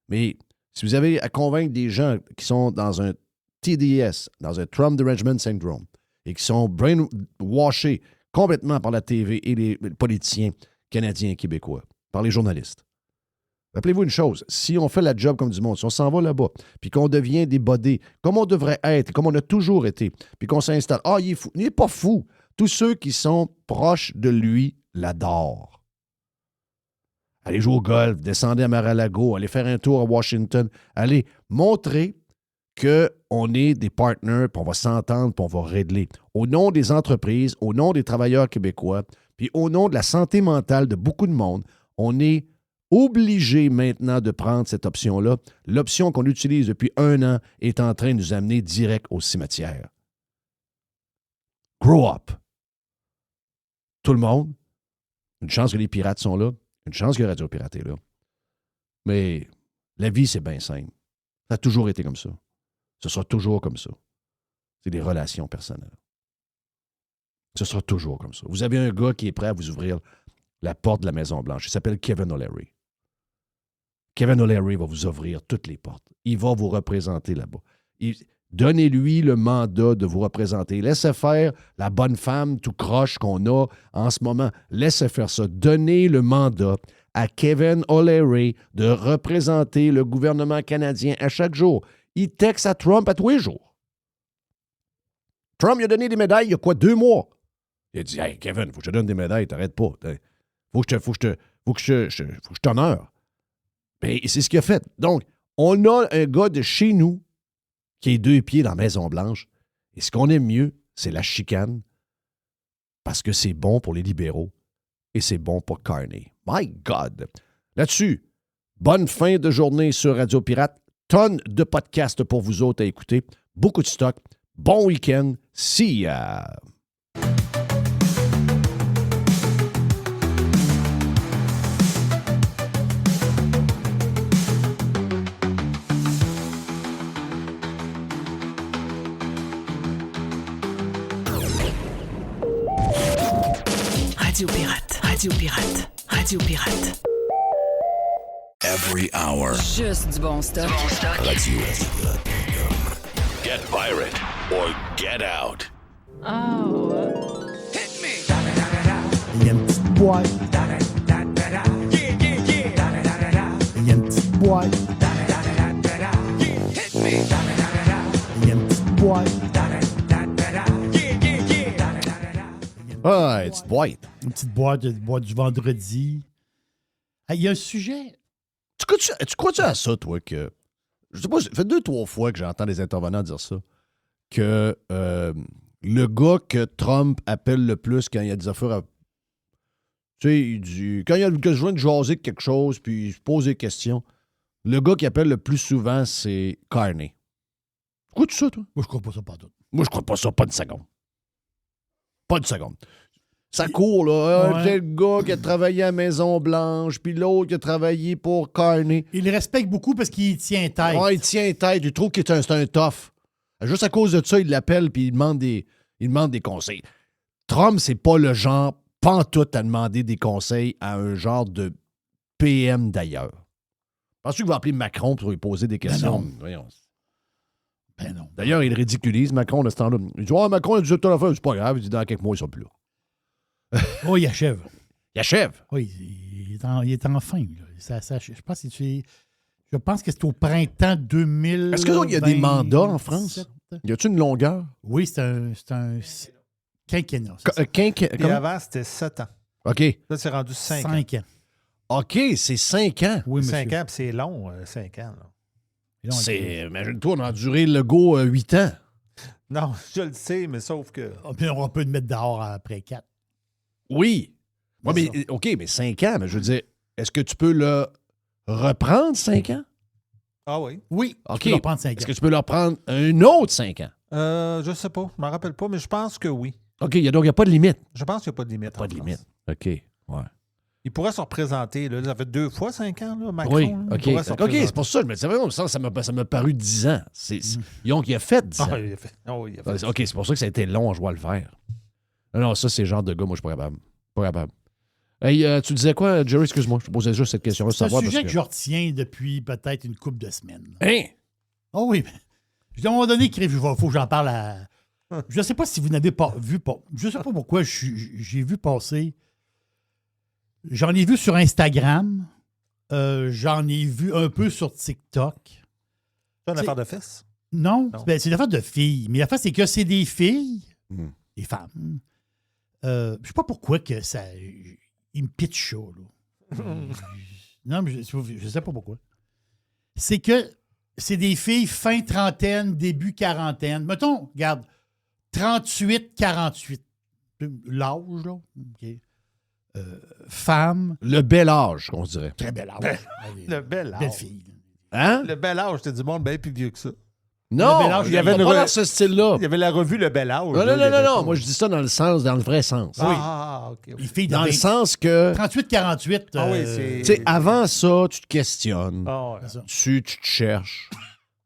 Mais si vous avez à convaincre des gens qui sont dans un TDS, dans un Trump Derangement Syndrome, et qui sont brainwashés complètement par la TV et les politiciens canadiens et québécois, par les journalistes. Rappelez-vous une chose, si on fait la job comme du monde, si on s'en va là-bas, puis qu'on devient des bodés, comme on devrait être, comme on a toujours été, puis qu'on s'installe, il est fou. Il n'est pas fou. Tous ceux qui sont proches de lui l'adorent. Allez jouer au golf, descendez à Mar-a-Lago, allez faire un tour à Washington, allez montrer qu'on est des partners, puis on va s'entendre, puis on va régler. Au nom des entreprises, au nom des travailleurs québécois, puis au nom de la santé mentale de beaucoup de monde, on est obligé maintenant de prendre cette option-là. L'option qu'on utilise depuis 1 an est en train de nous amener direct au cimetière. Grow up. Tout le monde. Une chance que les pirates sont là. Une chance que Radio Pirate est là. Mais la vie, c'est bien simple. Ça a toujours été comme ça. Ce sera toujours comme ça. C'est des relations personnelles. Ce sera toujours comme ça. Vous avez un gars qui est prêt à vous ouvrir la porte de la Maison-Blanche. Il s'appelle Kevin O'Leary. Kevin O'Leary va vous ouvrir toutes les portes. Il va vous représenter là-bas. Donnez-lui le mandat de vous représenter. Laissez faire la bonne femme tout croche qu'on a en ce moment. Laissez faire ça. Donnez le mandat à Kevin O'Leary de représenter le gouvernement canadien à chaque jour. Il texte à Trump à tous les jours. Trump, il a donné des médailles il y a quoi, 2 mois? Il a dit, « Hey, Kevin, faut que je te donne des médailles, t'arrêtes pas. Faut que je t'honore. » Bien, c'est ce qu'il a fait. Donc, on a un gars de chez nous qui est 2 pieds dans la Maison-Blanche. Et ce qu'on aime mieux, c'est la chicane parce que c'est bon pour les libéraux et c'est bon pour Carney. My God! Là-dessus, bonne fin de journée sur Radio Pirate. Tonnes de podcasts pour vous autres à écouter. Beaucoup de stock. Bon week-end. See ya! Radio Pirate, Radio Pirate, Radio Pirate. Every hour. Juste du bon stock. Radio. Get pirate or get out. Oh. Il y a une petite boîte. Il y a une petite boîte. Il y a une petite boîte. Ah, it's white. Une petite boîte du vendredi. Il y a un sujet. Tu crois-tu à ça, toi, que... Je sais pas, ça fait 2-3 fois que j'entends des intervenants dire ça, que le gars que Trump appelle le plus quand il y a des affaires à... Tu sais, il dit... Quand il y a besoin de jaser de quelque chose, puis il se pose des questions, le gars qui appelle le plus souvent, c'est Carney. Crois-tu ça, toi? Moi, je crois pas ça partout. Moi, je crois pas ça, pas une seconde. Pas une seconde. Ça court, là. Un tel gars qui a travaillé à Maison-Blanche, puis l'autre qui a travaillé pour Carney. Il le respecte beaucoup parce qu'il tient tête. Ouais, il tient tête. Il trouve que c'est un tough. Juste à cause de ça, il l'appelle puis il demande des conseils. Trump, c'est pas le genre pantoute à demander des conseils à un genre de PM d'ailleurs. Penses-tu qu'il va appeler Macron pour lui poser des questions? non. Voyons. Ben non. D'ailleurs, il ridiculise Macron de ce temps-là. Il dit « Oh, Macron a dit toute l'affaire. C'est pas grave. » Il dit « Dans quelques mois, ils sont plus là. » Oh, il achève. Il achève. Oui, il est en fin. Là. Je pense que c'est au printemps 2000. Est-ce qu'il y a des mandats en France? Y a-t-il une longueur? Oui, c'est un quinquennat. Puis avant, c'était 7 ans. OK. Là, c'est rendu 5 ans. 5 ans. OK, c'est 5 ans. Oui, monsieur. 5 ans, puis c'est long, 5 ans. Là. Imagine-toi, on a duré le go 8 ans. Non, je le sais, mais sauf que... On peut le mettre dehors après 4. Oui. Ouais, mais, OK, mais 5 ans, mais je veux dire, est-ce que tu peux le reprendre 5 ans? Ah oui. Oui, OK. tu peux leur prendre 5 ans. Est-ce que tu peux leur prendre un autre 5 ans? Je sais pas, je m'en rappelle pas, mais je pense que oui. OK, donc il n'y a pas de limite. Je pense qu'il n'y a pas de limite. Pas de limite. OK, ouais. Il pourrait se représenter. Là. Ça fait 2 fois 5 ans, là, Macron. Oui, là. Il OK. pourrait se OK, représenter. c'est pour ça. Je me disais, vraiment, ça m'a paru 10 ans. Donc, il a fait 10 ans. Ah, il a fait. Oh, il a fait. OK, c'est pour ça que ça a été long, je vois le faire. Non, ça, c'est le genre de gars, moi, je suis pas capable. Pas capable. Hey, tu disais quoi, Jerry? Excuse-moi, je te posais juste cette question-là. C'est un sujet que je retiens depuis peut-être une couple de semaines. Hein? Oh oui. À un moment donné, il faut que j'en parle à... Je ne sais pas si vous n'avez pas vu... Je ne sais pas pourquoi j'ai vu passer... J'en ai vu sur Instagram. J'en ai vu un peu sur TikTok. C'est une affaire de fesses? Non, Non. c'est une affaire de filles. Mais l'affaire, c'est que c'est des filles, des femmes. Je ne sais pas pourquoi que ça... Ils me pitchent chaud, là. Non, mais je ne sais pas pourquoi. C'est que c'est des filles fin trentaine, début quarantaine. Mettons, regarde, 38, 48. L'âge, là. OK. Femme. Le bel âge, qu'on se dirait. Très bel âge. Le bel âge. Belle fille. Hein? Le bel âge, c'était du monde bien plus vieux que ça. Non, bel âge, il il y y avait avait pas une- dans ce style-là. Il y avait la revue Le Bel Âge. Non, là, non, il y non, avait non, pas- moi je dis ça dans le sens, dans le vrai sens. OK. Les filles Dans le de sens que, 38-48. Ah oui, c'est- tu sais, avant ça, tu te questionnes, Ah, ouais. c'est ça. tu te cherches.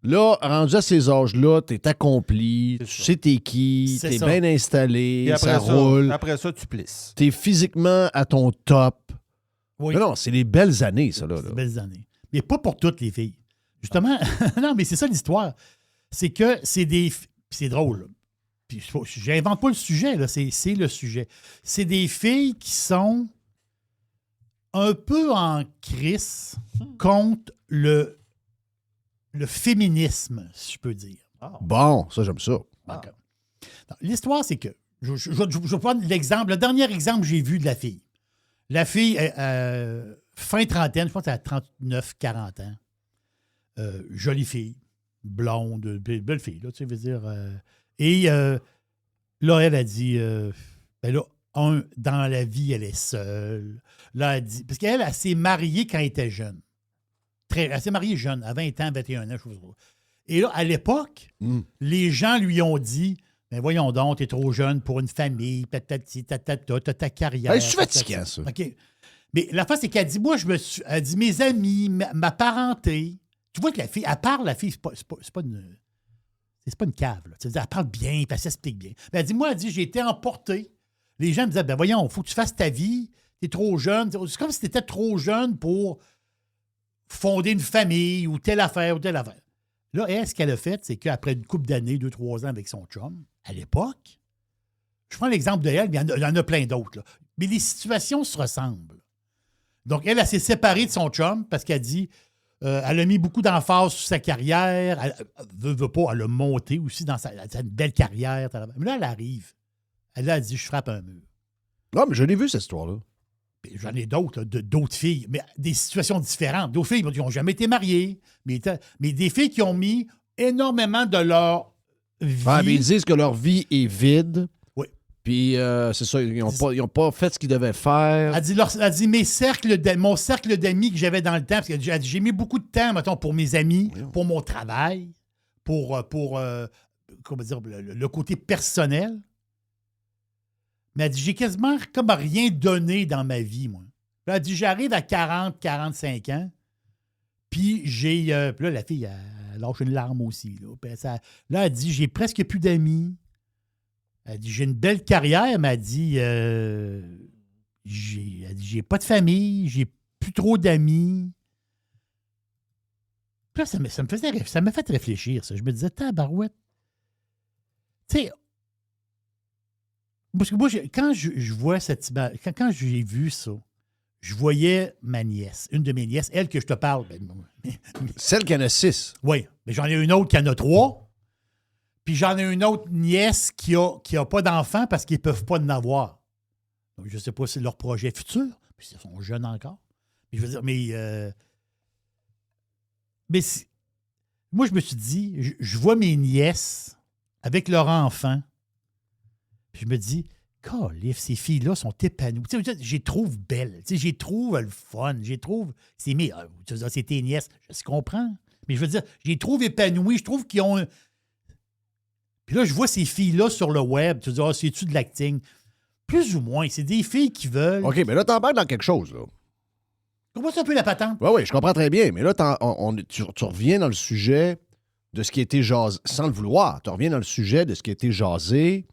Là, rendu à ces âges-là, t'es accompli, C'est tu ça. sais t'es qui, C'est t'es ça. bien installé, Et ça roule, Après ça, tu plisses. t'es physiquement à ton top. Oui. Non, c'est des belles années, ça, là. C'est des belles années. Mais pas pour toutes les filles. Justement, non, mais c'est ça l'histoire. C'est que c'est des... Puis c'est drôle, là. Puis j'invente pas le sujet, là. C'est le sujet. C'est des filles qui sont un peu en crise contre le féminisme, si je peux dire. Bon, ça, j'aime ça. D'accord. Non, l'histoire, c'est que... Je vais prendre l'exemple. Le dernier exemple que j'ai vu de la fille. La fille, fin trentaine, je pense qu'elle a 39-40 ans. Jolie fille, blonde, belle fille, là, tu sais, veux dire. Et là, elle a dit, ben là, dans la vie, elle est seule. Là, elle dit, parce qu'elle, elle s'est mariée quand elle était jeune. Elle s'est mariée jeune, à 20 ans, 21 ans, je sais pas. Et là, à l'époque, les gens lui ont dit, mais voyons donc, t'es trop jeune pour une famille, t'as ta carrière. Hey, c'est fatigant, ça. OK. Mais la face, c'est qu'elle dit, moi, elle dit, mes amis, ma parenté. Tu vois que la fille, elle parle, la fille, c'est pas une cave. Là. Elle parle bien, puis elle s'explique bien. Mais elle dit, moi, elle dit, j'ai été emportée. Les gens me disaient, ben voyons, il faut que tu fasses ta vie, t'es trop jeune. C'est comme si t'étais trop jeune pour fonder une famille ou telle affaire ou telle affaire. Là, elle, ce qu'elle a fait, c'est qu'après une couple d'années, 2-3 ans avec son chum, à l'époque, je prends l'exemple de elle, mais il y en a plein d'autres. Là. Mais les situations se ressemblent. Donc, elle s'est séparée de son chum parce qu'elle dit, elle a mis beaucoup d'emphase sur sa carrière, elle veut pas, elle a monté aussi dans sa une belle carrière. Mais là, elle arrive. Elle a dit, je frappe un mur. Non, mais je l'ai vu, cette histoire-là. Puis j'en ai d'autres, là, d'autres filles, mais des situations différentes. D'autres filles qui n'ont jamais été mariées, mais des filles qui ont mis énormément de leur vie. Ouais, mais ils disent que leur vie est vide. Oui. Puis, c'est ça, ils n'ont pas fait ce qu'ils devaient faire. Elle dit mon cercle d'amis que j'avais dans le temps, parce qu'elle dit, j'ai mis beaucoup de temps, mettons, pour mes amis, pour mon travail, pour comment dire, le côté personnel. Mais elle dit, j'ai quasiment comme rien donné dans ma vie, moi. Puis elle dit, j'arrive à 40, 45 ans, puis j'ai... puis là, la fille, elle lâche une larme aussi. Là, là elle dit, j'ai presque plus d'amis. Elle dit, j'ai une belle carrière, mais elle dit, j'ai pas de famille, j'ai plus trop d'amis. Puis là, ça m'a fait réfléchir, ça. Je me disais, tabarouette. Tu sais, parce que moi, quand je vois cette image, quand j'ai vu ça, je voyais ma nièce, une de mes nièces, elle que je te parle. Celle qui en a 6. Oui, mais j'en ai une autre qui en a 3. Puis j'en ai une autre nièce qui a pas d'enfants parce qu'ils ne peuvent pas en avoir. Donc, je ne sais pas si c'est leur projet futur, puis ils sont jeunes encore. Mais je veux dire, moi, je me suis dit, je vois mes nièces avec leurs enfants, puis je me dis, calif, ces filles-là sont épanouies. Tu sais, je les trouve belles, tu sais, je les trouve le fun, je les trouve, c'est tes nièces, je comprends. Mais je veux dire, je les trouve épanouies, je trouve qu'ils ont... Puis là, je vois ces filles-là sur le web, tu te dis, c'est-tu de l'acting? Plus ou moins, c'est des filles qui veulent... OK, mais là, t'embarques dans quelque chose, là. Comment ça un peu la patente? Oui, je comprends très bien. Mais là, tu reviens dans le sujet de ce qui a été jasé, sans le vouloir. Tu reviens dans le sujet de ce qui a été jasé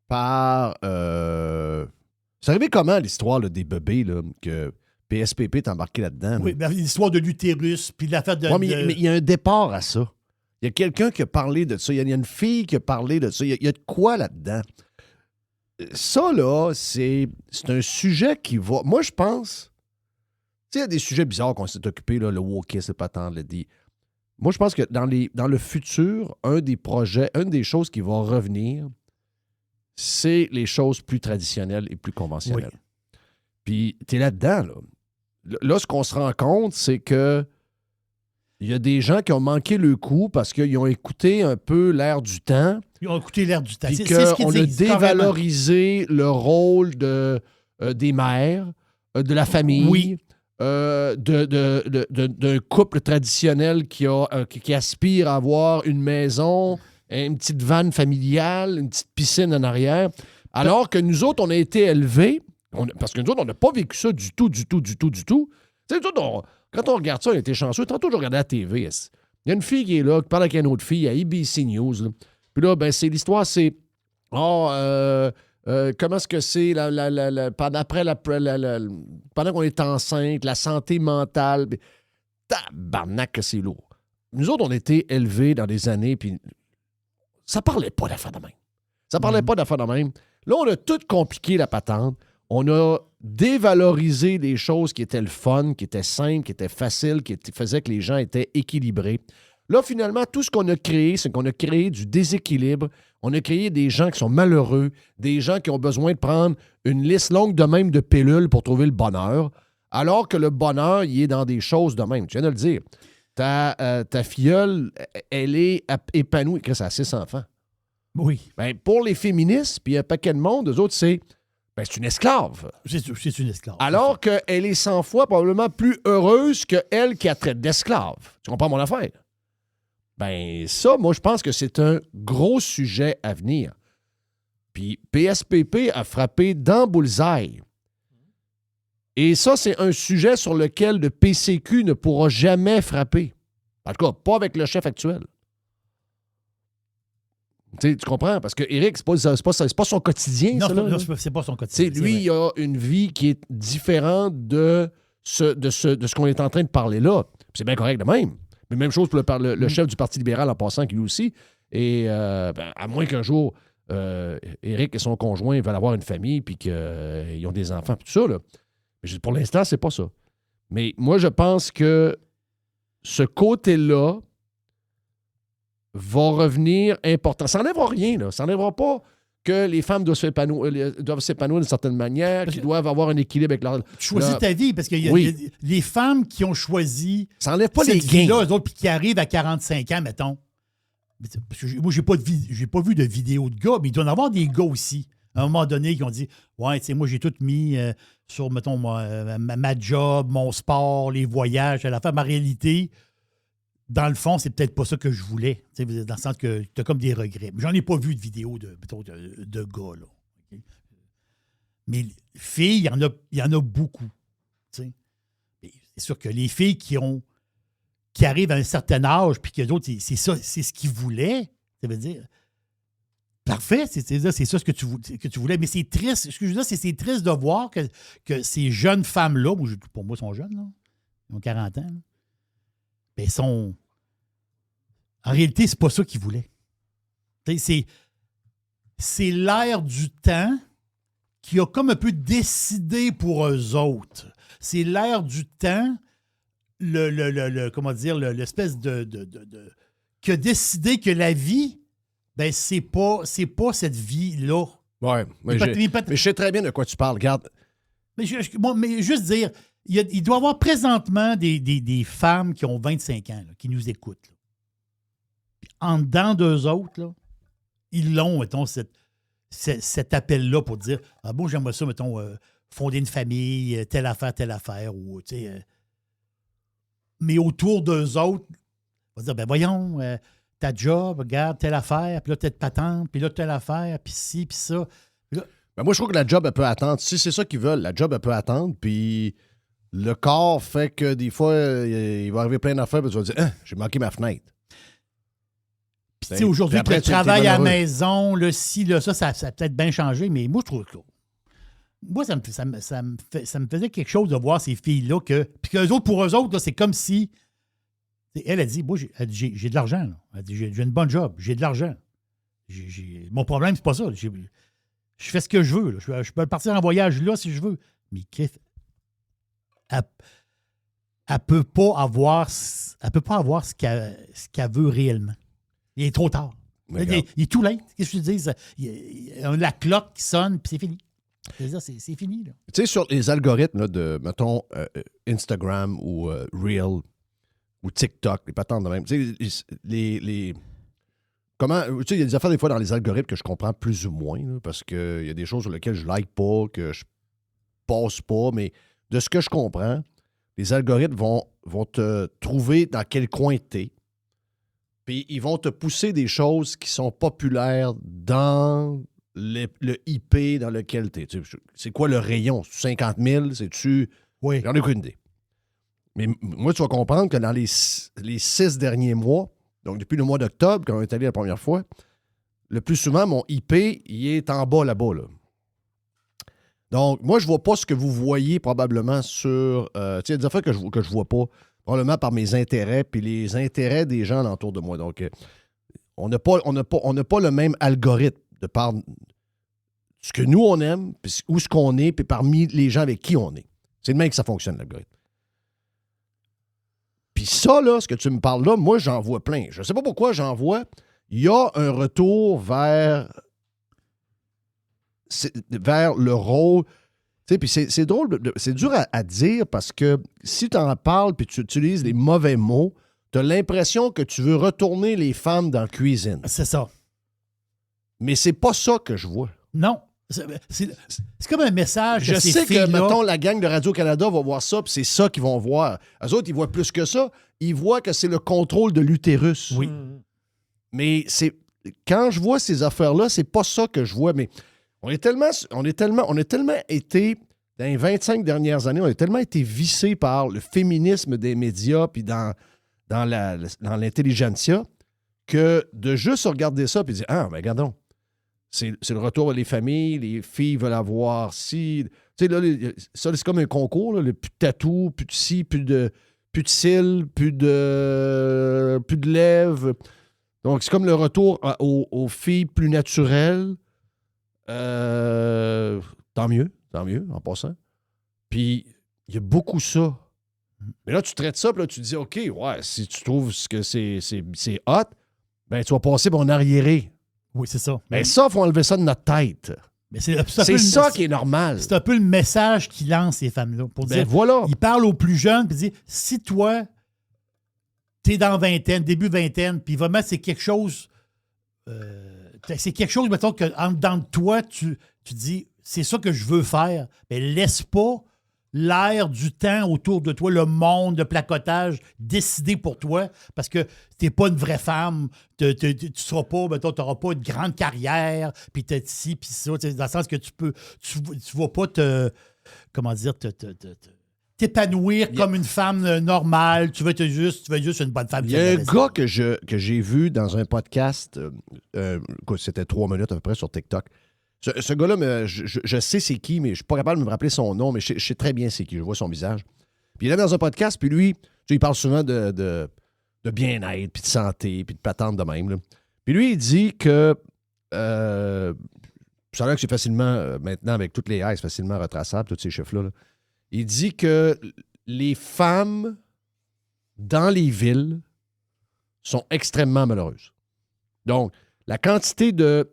par... C'est arrivé comment, l'histoire là, des bébés, là, que PSPP t'a embarqué là-dedans? Là? Oui, ben, l'histoire de l'utérus, puis l'affaire de... Mais il y a un départ à ça. Il y a quelqu'un qui a parlé de ça. Il y a une fille qui a parlé de ça. Il y a de quoi là-dedans? Ça, là, c'est un sujet qui va... Moi, je pense... Tu sais, il y a des sujets bizarres qu'on s'est occupé, là, le wokisme, c'est pas tant le dit. Moi, je pense que dans le futur, un des projets, une des choses qui va revenir, c'est les choses plus traditionnelles et plus conventionnelles. Oui. Puis, tu es là-dedans, là. Là, ce qu'on se rend compte, c'est que il y a des gens qui ont manqué le coup parce qu'ils ont écouté un peu l'air du temps. Ils ont écouté l'air du temps. Puis C'est qu'on a dévalorisé le rôle des mères, de la famille. Oui. d'un couple traditionnel qui aspire à avoir une maison, une petite vanne familiale, une petite piscine en arrière, alors que nous autres, on a été élevés, parce que nous autres, on n'a pas vécu ça du tout. Tu sais, nous autres, quand on regarde ça, on a été chanceux. Tantôt, je regardais la TV. Il y a une fille qui est là, qui parle avec une autre fille à ABC News. Là. Puis là, ben, l'histoire, c'est... comment est-ce que c'est pendant qu'on est enceinte, la santé mentale. Tabarnak que c'est lourd. Nous autres, on a été élevés dans des années, puis ça parlait pas d'affaires de même. Ça parlait pas d'affaires de même. Là, on a tout compliqué la patente. On a dévalorisé des choses qui étaient le fun, qui étaient simples, qui étaient faciles, qui faisaient que les gens étaient équilibrés. Là, finalement, tout ce qu'on a créé, c'est qu'on a créé du déséquilibre. On a créé des gens qui sont malheureux, des gens qui ont besoin de prendre une liste longue de même de pilules pour trouver le bonheur, alors que le bonheur, il est dans des choses de même. Tu viens de le dire. Ta filleule, elle est épanouie. Chris, elle a 6 enfants. Oui. Ben, pour les féministes, puis un paquet de monde, eux autres, c'est une esclave. C'est une esclave. Alors qu'elle est 100 fois probablement plus heureuse qu'elle qui a traite d'esclave. Tu comprends mon affaire? Ben, ça, moi, je pense que c'est un gros sujet à venir. Puis PSPP a frappé dans bullseye. Et ça, c'est un sujet sur lequel le PCQ ne pourra jamais frapper. En tout cas, pas avec le chef actuel. Tu comprends? Parce que Éric, c'est pas son quotidien, non, ça. Là, non, c'est pas son quotidien. Lui, il a une vie qui est différente de ce qu'on est en train de parler là. C'est bien correct de même. Mais même chose pour le chef du Parti libéral en passant, qui lui aussi. Et à moins qu'un jour, Éric et son conjoint veulent avoir une famille puis qu'ils ont des enfants, tout ça. Là. Mais pour l'instant, c'est pas ça. Mais moi, je pense que ce côté-là va revenir important. Ça n'enlèvera rien, là. Ça n'enlèvera pas que les femmes doivent s'épanouir d'une certaine manière, qu'ils doivent avoir un équilibre avec leur... Tu choisis ta vie, parce qu'il y a les femmes qui ont choisi... Ça n'enlève pas les cette gains. vie-là, eux autres, puis qui arrivent à 45 ans, mettons. Parce que moi, j'ai pas vu de vidéo de gars, mais il doit y en avoir des gars aussi, à un moment donné, qui ont dit « Ouais, tu sais, moi, j'ai tout mis sur, mettons, ma job, mon sport, les voyages, à la fin, ma réalité. » Dans le fond, c'est peut-être pas ça que je voulais. Dans le sens que tu as comme des regrets. J'en ai pas vu de vidéo de gars, là. Okay? Mais filles, il y en a beaucoup. C'est sûr que les filles qui arrivent à un certain âge, puis que d'autres, c'est ce qu'ils voulaient, ça veut dire. Parfait, c'est ça ce que tu voulais. Mais c'est triste. Ce que je veux dire, c'est triste de voir que ces jeunes femmes-là, pour moi, sont jeunes, là. Ils ont 40 ans, là. Ben, en réalité, c'est pas ça qu'ils voulaient. C'est l'air du temps qui a comme un peu décidé pour eux autres. C'est l'air du temps, comment dire, l'espèce qui a décidé que la vie, ben, c'est pas cette vie-là. Oui, mais je sais très bien de quoi tu parles. Regarde. Mais juste dire, il doit y avoir présentement des femmes qui ont 25 ans, là, qui nous écoutent. Là. Puis en dedans d'eux autres, là, ils l'ont, mettons, cet appel-là pour dire « Ah bon, j'aimerais ça, mettons, fonder une famille, telle affaire. » ou tu sais. Mais autour d'eux autres, on va dire « Ben voyons, ta job, regarde, telle affaire, puis là, telle patente, puis là, telle affaire, puis ci, puis ça. » Ben moi, je trouve que la job, elle peut attendre. Si c'est ça qu'ils veulent, la job, elle peut attendre, puis... Le corps fait que des fois, il va arriver plein d'affaires et tu vas dire j'ai manqué ma fenêtre. Puis, tu sais, aujourd'hui, le travail à la maison, le ci, le ça a peut-être bien changé, mais moi, je trouve que. Moi, ça me faisait quelque chose de voir ces filles-là puis qu'eux autres, pour eux autres, là, c'est comme si. Elle a dit moi, j'ai de l'argent. Là. Elle a dit j'ai une bonne job, j'ai de l'argent. Mon problème, c'est pas ça. Je fais ce que je veux. Là. Je peux partir en voyage là si je veux. Mais elle peut pas avoir ce qu'elle veut réellement. Il est trop tard. Il est tout late. Qu'est-ce que je te dis? Il y a la cloque qui sonne, puis c'est fini. C'est fini. Là. Tu sais, sur les algorithmes là, de, mettons, Instagram ou Reel ou TikTok, les patentes de même, tu sais, comment, tu sais, il y a des affaires des fois dans les algorithmes que je comprends plus ou moins, là, parce qu'il y a des choses sur lesquelles je like pas, que je passe pas, mais de ce que je comprends, les algorithmes vont te trouver dans quel coin t'es. Puis ils vont te pousser des choses qui sont populaires dans le IP dans lequel tu es. C'est quoi le rayon? C'est-tu 50 000? C'est-tu... Oui. J'en ai aucune idée. Mais moi, tu vas comprendre que dans les 6 derniers mois, donc depuis le mois d'octobre, quand on est allé la première fois, le plus souvent, mon IP, il est en bas là-bas. Là. Donc, moi, je ne vois pas ce que vous voyez probablement sur... tu sais, il y a des affaires que je ne vois pas, probablement par mes intérêts puis les intérêts des gens alentour de moi. Donc, on n'a pas le même algorithme de par ce que nous, on aime, puis où ce qu'on est, puis parmi les gens avec qui on est. C'est le même que ça fonctionne, l'algorithme. Puis ça, là, ce que tu me parles là, moi, j'en vois plein. Je ne sais pas pourquoi j'en vois. Il y a un retour vers le rôle. Tu sais, puis c'est drôle, c'est dur à dire parce que si tu en parles puis tu utilises les mauvais mots, tu as l'impression que tu veux retourner les femmes dans la cuisine. C'est ça. Mais c'est pas ça que je vois. Non. C'est comme un message. Je ces sais que, filles-là- mettons, la gang de Radio-Canada va voir ça, puis c'est ça qu'ils vont voir. Eux autres, ils voient plus que ça. Ils voient que c'est le contrôle de l'utérus. Oui. Mais quand je vois ces affaires-là, c'est pas ça que je vois. Mais on a tellement été, dans les 25 dernières années, on a tellement été vissés par le féminisme des médias puis dans l'intelligentsia que de juste regarder ça puis dire « Ah, ben regardons, c'est le retour des familles, les filles veulent avoir ci. » Tu sais, là, ça, c'est comme un concours, là, plus de tatou, plus de ci, plus de cils, plus de lèvres. Donc, c'est comme le retour aux filles plus naturelles. Tant mieux, en passant. Puis, il y a beaucoup ça. Mais là, tu traites ça, puis là, tu te dis, OK, ouais, si tu trouves que c'est hot, ben tu vas passer pour un arriéré. Oui, c'est ça. Mais ça, il faut enlever ça de notre tête. Mais c'est C'est ça qui est normal. C'est un peu le message qu'ils lancent, ces femmes-là. Pour Ben dire, voilà. ils parlent aux plus jeunes, puis ils disent, si toi, t'es dans vingtaine, début vingtaine, puis vraiment, c'est quelque chose... c'est quelque chose, mettons, que en dedans de toi, tu dis, c'est ça que je veux faire. Mais laisse pas l'air du temps autour de toi, le monde, le placotage, décider pour toi, parce que t'es pas une vraie femme, tu seras pas, mettons, t'auras pas une grande carrière, puis t'es ci, puis ça, dans le sens que tu vas pas t'épanouir comme une femme normale, tu veux être juste une bonne femme. Il y a un gars que j'ai vu dans un podcast, c'était 3 minutes à peu près sur TikTok. Ce gars-là, je sais c'est qui, mais je ne suis pas capable de me rappeler son nom, mais je sais très bien c'est qui, je vois son visage. Puis il est dans un podcast, puis lui, tu sais, il parle souvent de bien-être, puis de santé, puis de patente de même. Là. Puis lui, il dit que ça a l'air que c'est facilement, maintenant avec toutes les aides, c'est facilement retraçable, tous ces chiffres-là. Là. Il dit que les femmes dans les villes sont extrêmement malheureuses. Donc, la quantité de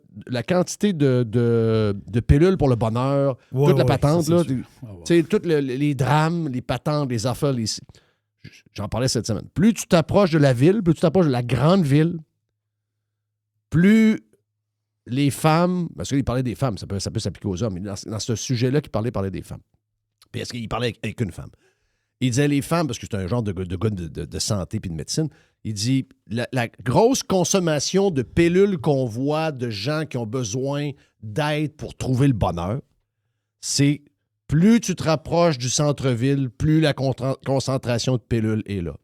pilules pour le bonheur, toute la patente, là, tu sais, tous les drames, les patentes, les affaires, j'en parlais cette semaine. Plus tu t'approches de la ville, plus tu t'approches de la grande ville, plus les femmes, parce qu'il parlait des femmes, ça peut s'appliquer aux hommes, mais dans ce sujet-là qu'il parlait des femmes. Puis est-ce qu'il parlait avec une femme? Il disait les femmes, parce que c'est un genre de gars de santé puis de médecine, il dit la grosse consommation de pilules qu'on voit de gens qui ont besoin d'aide pour trouver le bonheur, c'est plus tu te rapproches du centre-ville, plus la concentration de pilules est là.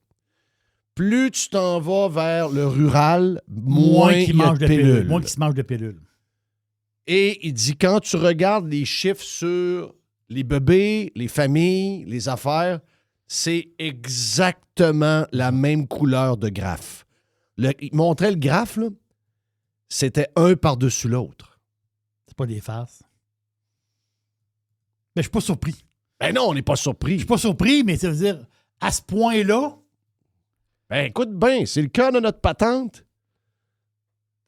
Plus tu t'en vas vers le rural, moins il y a de pilules. Moins qui se mange de pilules. Et il dit, quand tu regardes les chiffres sur les bébés, les familles, les affaires, c'est exactement la même couleur de graphe. Il montrait le graphe, là, c'était un par-dessus l'autre. C'est pas des farces. Mais je suis pas surpris. Ben non, on n'est pas surpris. Je suis pas surpris, mais ça veut dire, à ce point-là... Ben écoute bien, c'est le cas de notre patente.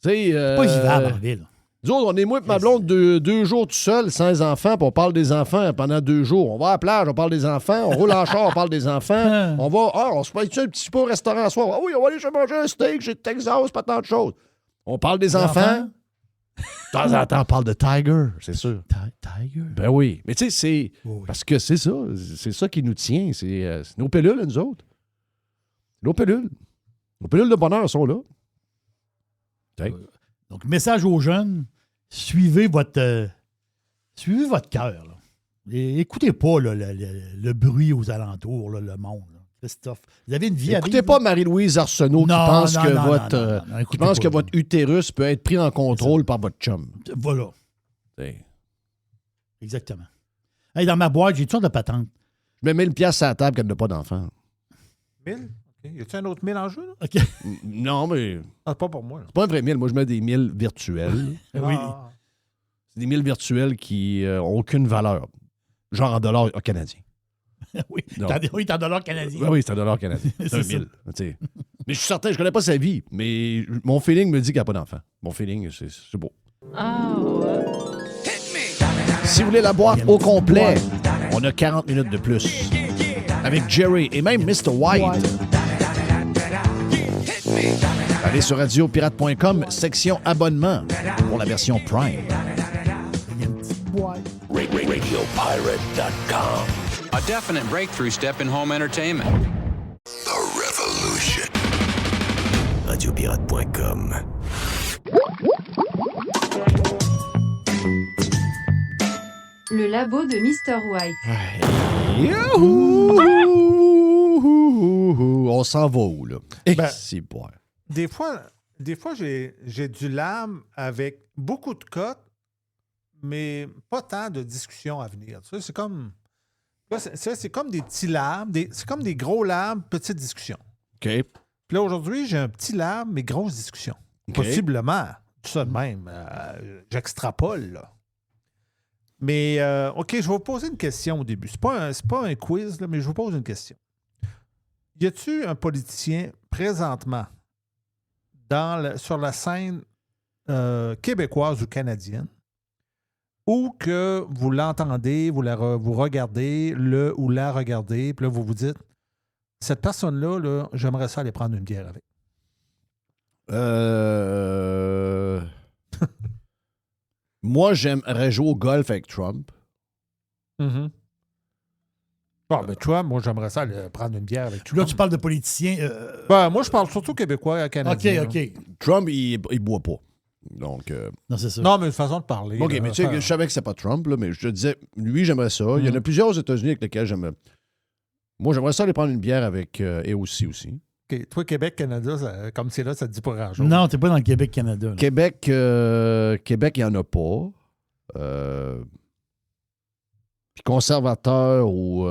Tu sais... pas vivable en ville. Nous autres, on est moi et ma blonde 2 jours tout seul, sans enfants, puis on parle des enfants pendant 2 jours. On va à la plage, on parle des enfants. On roule en char, on parle des enfants. On se paye un petit super au restaurant à soir. Ah oui, on va aller manger un steak, j'ai de Texas, pas tant de choses. On parle des enfants. temps en temps, on parle de Tiger, c'est sûr. Tiger. Ben oui. Mais tu sais, c'est. Oui. Parce que c'est ça qui nous tient. C'est nos pilules, nous autres. Nos pilules. Nos pilules de bonheur sont là. Okay. Donc, message aux jeunes, suivez votre cœur. Là. Et écoutez pas là, le bruit aux alentours, là, le monde. Là. Christophe, vous avez une vie à Écoutez vivre. pas Marie-Louise Arsenault qui Non, pense non, que non, votre non, non, qui écoutez pense pas, que là. votre utérus peut être pris en contrôle par votre chum. Voilà, T'sais. exactement. Hey, dans ma boîte, j'ai toutes sortes de patentes. Je mets 1000 piastres à la table qu'elle n'a pas d'enfant. 1000? OK. Y a-tu un autre 1000 en jeu, là? OK. Non, mais Ah, c'est pas pour moi, là. c'est pas un vrai 1000. Moi, je mets des 1000 virtuels. Oui. Ah. C'est des 1000 virtuels qui n'ont aucune valeur. Genre en dollars canadiens. Oui, Non. t'es en dollars canadiens. Oui, c'est un dollar canadien. C'est C'est un ça. 1000. T'sais. Mais je suis certain, je connais pas sa vie, mais mon feeling me dit qu'il n'y a pas d'enfant. Mon feeling, c'est beau. Ah, ouais. Si vous voulez la boîte au complet, on a 40 minutes de plus. Avec Jerry et même Mr. White. Allez sur radiopirate.com, section abonnement pour la version Prime. RadioPirate.com. A definite breakthrough step in home entertainment. The Revolution. RadioPirate.com. Le labo de Mr. White. Youhou! On s'en va où, là? Ben, C'est boire. Des fois j'ai du lame avec beaucoup de cotes, mais pas tant de discussions à venir. Tu sais, c'est comme... là, c'est comme des petits lames, c'est comme des gros lames, petites discussions. OK. Puis là, aujourd'hui, j'ai un petit lame, mais grosse discussion. OK. Possiblement. Tout ça de même. J'extrapole, là. Mais, OK, je vais vous poser une question au début. C'est pas un quiz, là, mais je vous pose une question. Y a-tu un politicien présentement sur la scène québécoise ou canadienne ou que vous l'entendez, vous regardez, le ou la regardez, puis là, vous vous dites, cette personne-là, là, j'aimerais ça aller prendre une bière avec. Moi, j'aimerais jouer au golf avec Trump. Mm-hmm. Bon, ben, Trump, moi, j'aimerais ça aller prendre une bière avec Trump. Là, tu parles de politiciens. Ben, moi, je parle surtout québécois et OK, canadien. OK. Trump, il boit pas. Donc, Non, c'est ça. Non, mais une façon de parler. OK, là, mais tu sais, je savais que c'est pas Trump, là, mais je te disais, lui, j'aimerais ça. Il y en a plusieurs aux États-Unis avec lesquels j'aime. Moi, j'aimerais ça aller prendre une bière avec et aussi. OK. Toi, Québec, Canada, comme c'est là, ça te dit pas grand-chose. Non, t'es pas dans le Québec-Canada. là. Québec, il n'y en a pas. Puis conservateur ou...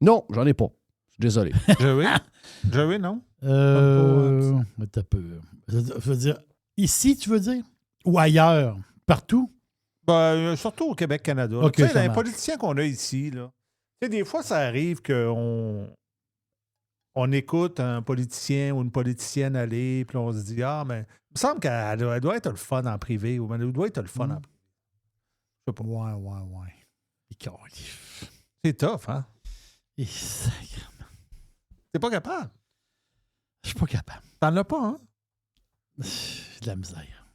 Non, j'en ai pas. Je suis désolé. Joey, non? T'as peu. Je veux dire, ici, tu veux dire? Ou ailleurs? Partout? Ben, surtout au Québec, Canada. OK, Tu sais, ça les marche. politiciens qu'on a ici, là, tu sais, des fois, ça arrive qu'on écoute un politicien ou une politicienne aller, puis on se dit, ah, mais il me semble qu'elle doit être le fun en privé, ou elle doit être le fun en privé. Je sais pas. Ouais. C'est tough, hein? Et sacrément. T'es pas capable. Je suis pas capable. T'en as pas, hein? J'ai de la misère.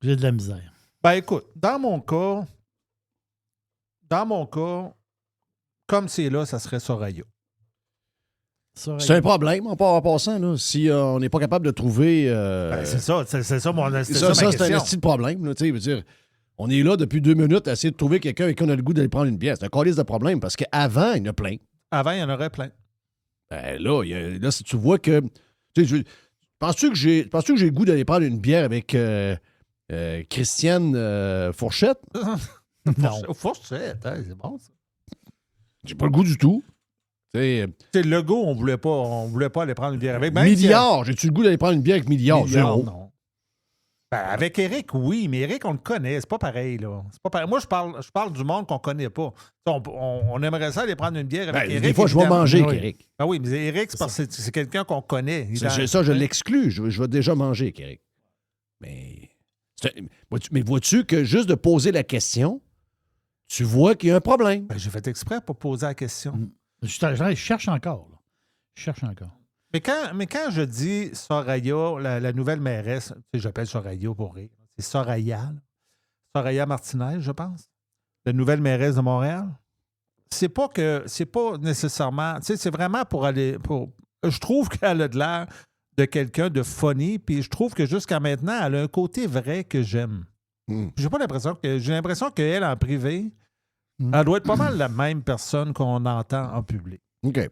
J'ai de la misère. Ben, écoute, dans mon cas, comme c'est là, ça serait Soraya. C'est un problème en passant, là. Si on n'est pas capable de trouver... Ben, c'est ça mon ça, ma c'est un question. esti de problème, là, tu sais, veut dire... On est là depuis 2 minutes à essayer de trouver quelqu'un avec qui on a le goût d'aller prendre une bière. C'est un calice de problème parce qu'avant, il y en a plein. Avant, il y en aurait plein. Ben là, si tu vois que... Tu sais, penses-tu que j'ai le goût d'aller prendre une bière avec Christiane Fourchette? Non. Fourchette, hein, c'est bon, ça. J'ai pas le goût du tout. Tu sais, Legault, on voulait pas aller prendre une bière avec. Même Milliard, j'ai-tu le goût d'aller prendre une bière avec Milliard? Milliard, Zéro. non. Ben, avec Éric, oui, mais Éric, on le connaît. C'est pas pareil, là. C'est pas pareil. Moi, je parle du monde qu'on connaît pas. On aimerait ça aller prendre une bière avec Ben, Éric. des fois, je vais évidemment. manger avec Oui. Éric. Ben oui, mais Éric, c'est parce que c'est quelqu'un qu'on connaît. Ça, je l'exclus. Je vais déjà manger avec Éric. Mais, vois-tu que juste de poser la question, tu vois qu'il y a un problème. Ben, j'ai fait exprès pour poser la question. Je cherche encore. Là. Je cherche encore. Mais quand je dis Soraya, la nouvelle mairesse, tu sais, j'appelle Soraya pour rire, c'est Soraya, là. Soraya Martinez, je pense, la nouvelle mairesse de Montréal. C'est pas nécessairement, tu sais, c'est vraiment pour aller, je trouve qu'elle a de l'air de quelqu'un de funny, puis je trouve que jusqu'à maintenant, elle a un côté vrai que j'aime. J'ai l'impression qu'elle, en privé, elle doit être pas mal la même personne qu'on entend en public. OK.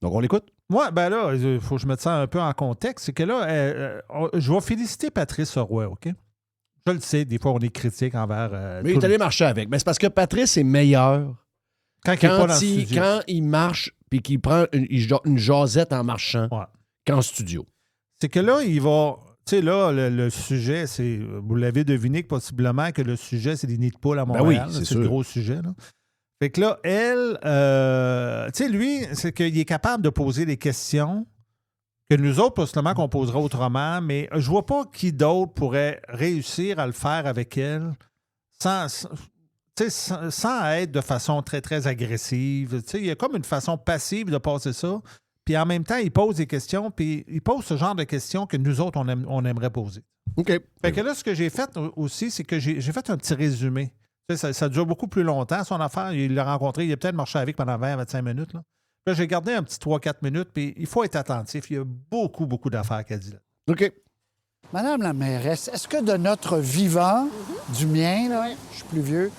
Donc, on l'écoute? Moi, ben là, il faut que je mette ça un peu en contexte. C'est que là, je vais féliciter Patrice Roy, OK? Je le sais, des fois, on est critique envers... Mais il est allé marcher avec. Mais c'est parce que Patrice est meilleur quand il est pas dans le studio. Quand il marche puis qu'il prend une jasette en marchant qu'en studio. C'est que là, il va... Tu sais, là, le sujet, c'est... Vous l'avez deviné que possiblement que le sujet, c'est les nids de poules à Montréal. Ben oui, c'est le gros sujet, là. Fait que là, elle... tu sais, lui, c'est qu'il est capable de poser des questions que nous autres, possiblement, qu'on posera autrement, mais je vois pas qui d'autre pourrait réussir à le faire avec elle sans être de façon très, très agressive. Tu sais, il y a comme une façon passive de passer ça. Puis en même temps, il pose des questions, puis il pose ce genre de questions que nous autres, on aimerait poser. OK. Fait que là, ce que j'ai fait aussi, c'est que j'ai fait un petit résumé. Tu sais, ça dure beaucoup plus longtemps, son affaire. Il l'a rencontré, il a peut-être marché avec pendant 20-25 minutes. Là, j'ai gardé un petit 3-4 minutes, puis il faut être attentif. Il y a beaucoup, beaucoup d'affaires qu'elle dit là. OK. Madame la mairesse, est-ce que de notre vivant, du mien, là, je suis plus vieux,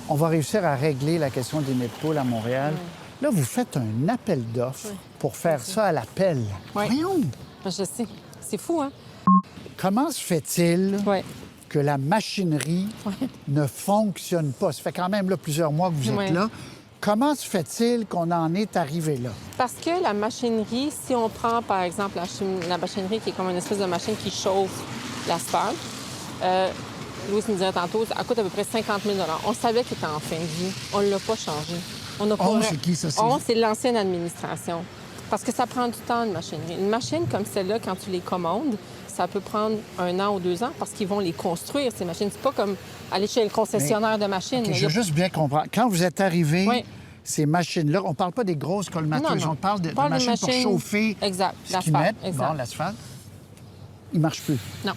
on va réussir à régler la question des nids de poules à Montréal? Là, vous faites un appel d'offres pour faire ça à l'appel. Oui. Voyons! Je sais. C'est fou, hein? Comment se fait-il que la machinerie ne fonctionne pas? Ça fait quand même là, plusieurs mois que vous êtes là. Comment se fait-il qu'on en est arrivé là? Parce que la machinerie, si on prend, par exemple, la machinerie qui est comme une espèce de machine qui chauffe l'asphalte, Louis nous disait tantôt, ça coûte à peu près 50 000 $. On savait qu'il était en fin de vie. On ne l'a pas changé. C'est qui, ça? C'est l'ancienne administration. Parce que ça prend du temps, une machinerie. Une machine comme celle-là, quand tu les commandes, ça peut prendre 1 an ou 2 ans parce qu'ils vont les construire, ces machines. C'est pas comme aller chez le concessionnaire de machines. Okay, je veux juste bien comprendre. Quand vous êtes arrivé, ces machines-là, on parle pas des grosses colmateuses, on parle de machines pour chauffer ce qu'ils mettent, l'asphalte. Ils ne marchent plus. Non.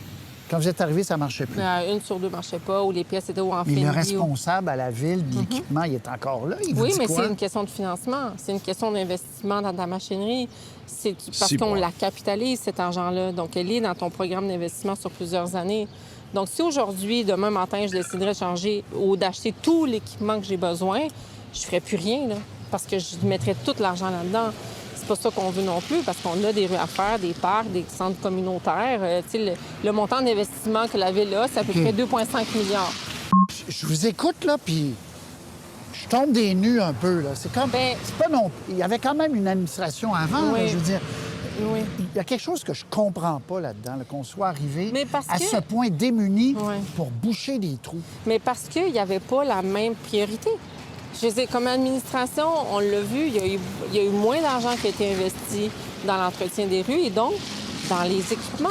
Quand vous êtes arrivé, ça ne marchait plus. 1 sur 2 ne marchait pas, ou les pièces étaient en fin de vie. Mais le responsable à la ville de l'équipement, il est encore là. Il vous dit mais quoi? c'est une question de financement. C'est une question d'investissement dans ta machinerie. C'est parce qu'on la capitalise, cet argent-là. Donc, elle est dans ton programme d'investissement sur plusieurs années. Donc, si aujourd'hui, demain matin, je déciderais de changer ou d'acheter tout l'équipement que j'ai besoin, je ne ferais plus rien, là, parce que je mettrais tout l'argent là-dedans. C'est pas ça qu'on veut non plus, parce qu'on a des rues à faire, des parcs, des centres communautaires. Le montant d'investissement que la ville a, c'est à peu près 2,5 milliards. Je vous écoute, là, puis je tombe des nues un peu, là. C'est comme... c'est pas non... Il y avait quand même une administration avant, là, je veux dire. Il y a quelque chose que je comprends pas là-dedans, là, qu'on soit arrivé à ce point démuni pour boucher des trous. Mais parce qu'il n'y avait pas la même priorité. Je veux dire, comme administration, on l'a vu, il y a eu moins d'argent qui a été investi dans l'entretien des rues et donc dans les équipements.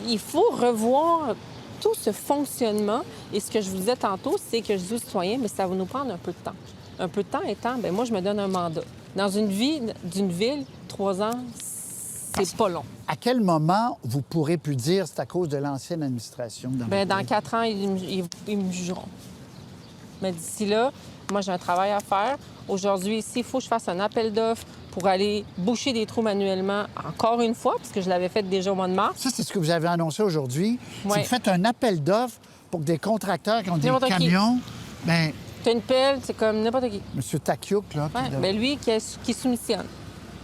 Il faut revoir tout ce fonctionnement. Et ce que je vous disais tantôt, c'est que je dis aux citoyens, mais ça va nous prendre un peu de temps. Un peu de temps étant, bien, moi, je me donne un mandat. Dans une vie d'une ville, 3 ans, c'est pas long. À quel moment vous pourrez plus dire c'est à cause de l'ancienne administration? Dans 4 ans, ils me jugeront. Mais d'ici là, moi, j'ai un travail à faire. Aujourd'hui, s'il faut que je fasse un appel d'offres pour aller boucher des trous manuellement, encore une fois, parce que je l'avais fait déjà au mois de mars. Ça, c'est ce que vous avez annoncé aujourd'hui. C'est que vous faites un appel d'offres pour que des contracteurs qui ont des camions... Bien... T'as une pelle, c'est comme n'importe qui. M. Takiouk, là... Lui, qui soumissionne,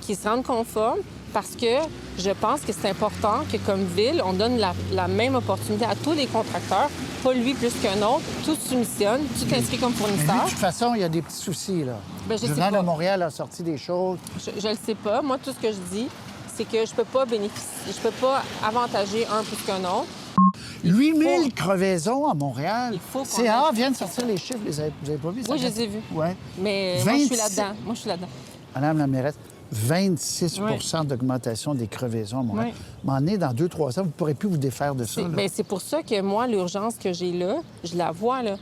qui se rende conforme, parce que je pense que c'est important que, comme ville, on donne la même opportunité à tous les contracteurs, pas lui plus qu'un autre. Tout soumissionne, tu t'inscris comme fournisseur. Mais de toute façon, il y a des petits soucis, là. Le Journal de Montréal a sorti des choses. Je le sais pas. Moi, tout ce que je dis, c'est que je peux pas bénéficier, je peux pas avantager un plus qu'un autre. 8000 crevaisons à Montréal. CA vient de sortir les chiffres. Vous avez pas vu ça? Oui, je les ai vus. Ouais. Mais moi, je suis là-dedans. Madame la mairesse, 26 d'augmentation des crevaisons à Montréal. M'en est dans 2-3 ans, vous ne pourrez plus vous défaire de ça. C'est pour ça que moi, l'urgence que j'ai là, je la vois, là.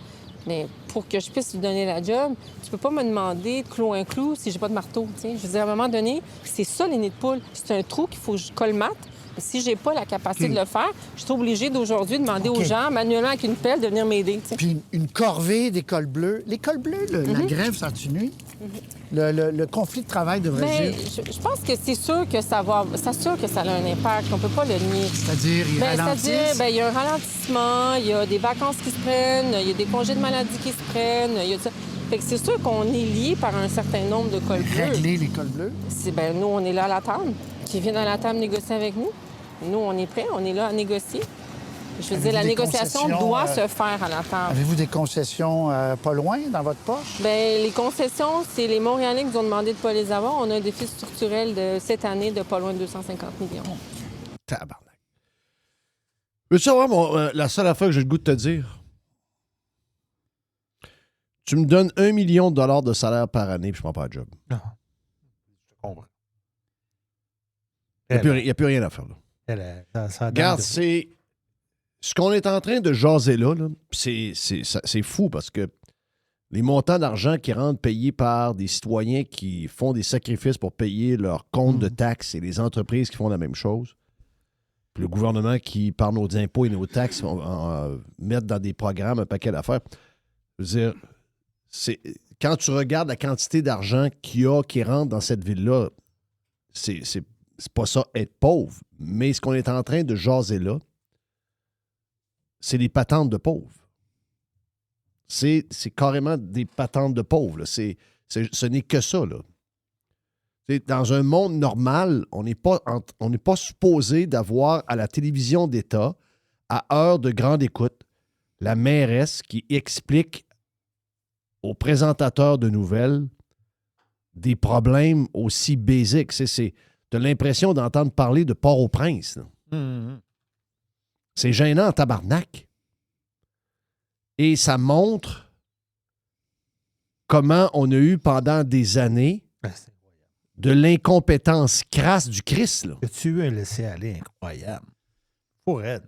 Mais pour que je puisse lui donner la job, tu peux pas me demander de clou un clou si j'ai pas de marteau. T'sais. Je veux dire, à un moment donné, c'est ça les nids de poule. C'est un trou qu'il faut que je colmate. Si j'ai pas la capacité de le faire, je suis obligée d'aujourd'hui de demander aux gens, manuellement avec une pelle, de venir m'aider. T'sais. Puis une corvée des cols bleus. Les cols bleus, la grève, ça tu nuit? Le conflit de travail devrait Bien, je pense que c'est sûr que ça va... C'est sûr que ça a un impact. On peut pas le nier. C'est-à-dire, ils ralentissent? C'est-à-dire, il y a un ralentissement, il y a des vacances qui se prennent, il y a des congés de maladie qui se prennent, il y a ça. Fait que c'est sûr qu'on est lié par un certain nombre de cols bleus. Régler les cols bleus? Nous, on est là à la table. Qui viennent à la table négocier avec nous. Nous, on est prêts, on est là à négocier. Je veux dire, la négociation doit se faire à la table. Avez-vous des concessions pas loin, dans votre poche? Bien, les concessions, c'est les Montréalais qui nous ont demandé de ne pas les avoir. On a un défi structurel de cette année de pas loin de 250 millions. Tabarnak. Veux-tu savoir la seule affaire que j'ai le goût de te dire? Tu me donnes 1 million de dollars de salaire par année puis je prends pas de job. Non. Je comprends. Il n'y a plus rien à faire, là. Regarde, c'est... Ce qu'on est en train de jaser là c'est fou parce que les montants d'argent qui rentrent payés par des citoyens qui font des sacrifices pour payer leur compte de taxes et les entreprises qui font la même chose, puis le gouvernement qui, par nos impôts et nos taxes, mettent dans des programmes un paquet d'affaires. Je veux dire, quand tu regardes la quantité d'argent qui rentre dans cette ville-là, c'est pas ça être pauvre, mais ce qu'on est en train de jaser là, c'est des patentes de pauvres. C'est carrément des patentes de pauvres. Ce n'est que ça, là. Dans un monde normal, on n'est pas supposé d'avoir à la télévision d'État, à heure de grande écoute, la mairesse qui explique aux présentateurs de nouvelles des problèmes aussi basiques. Tu as l'impression d'entendre parler de Port-au-Prince. C'est gênant en tabarnak. Et ça montre comment on a eu pendant des années de l'incompétence crasse du Christ. Là. As-tu eu un laisser-aller incroyable? Pour raide.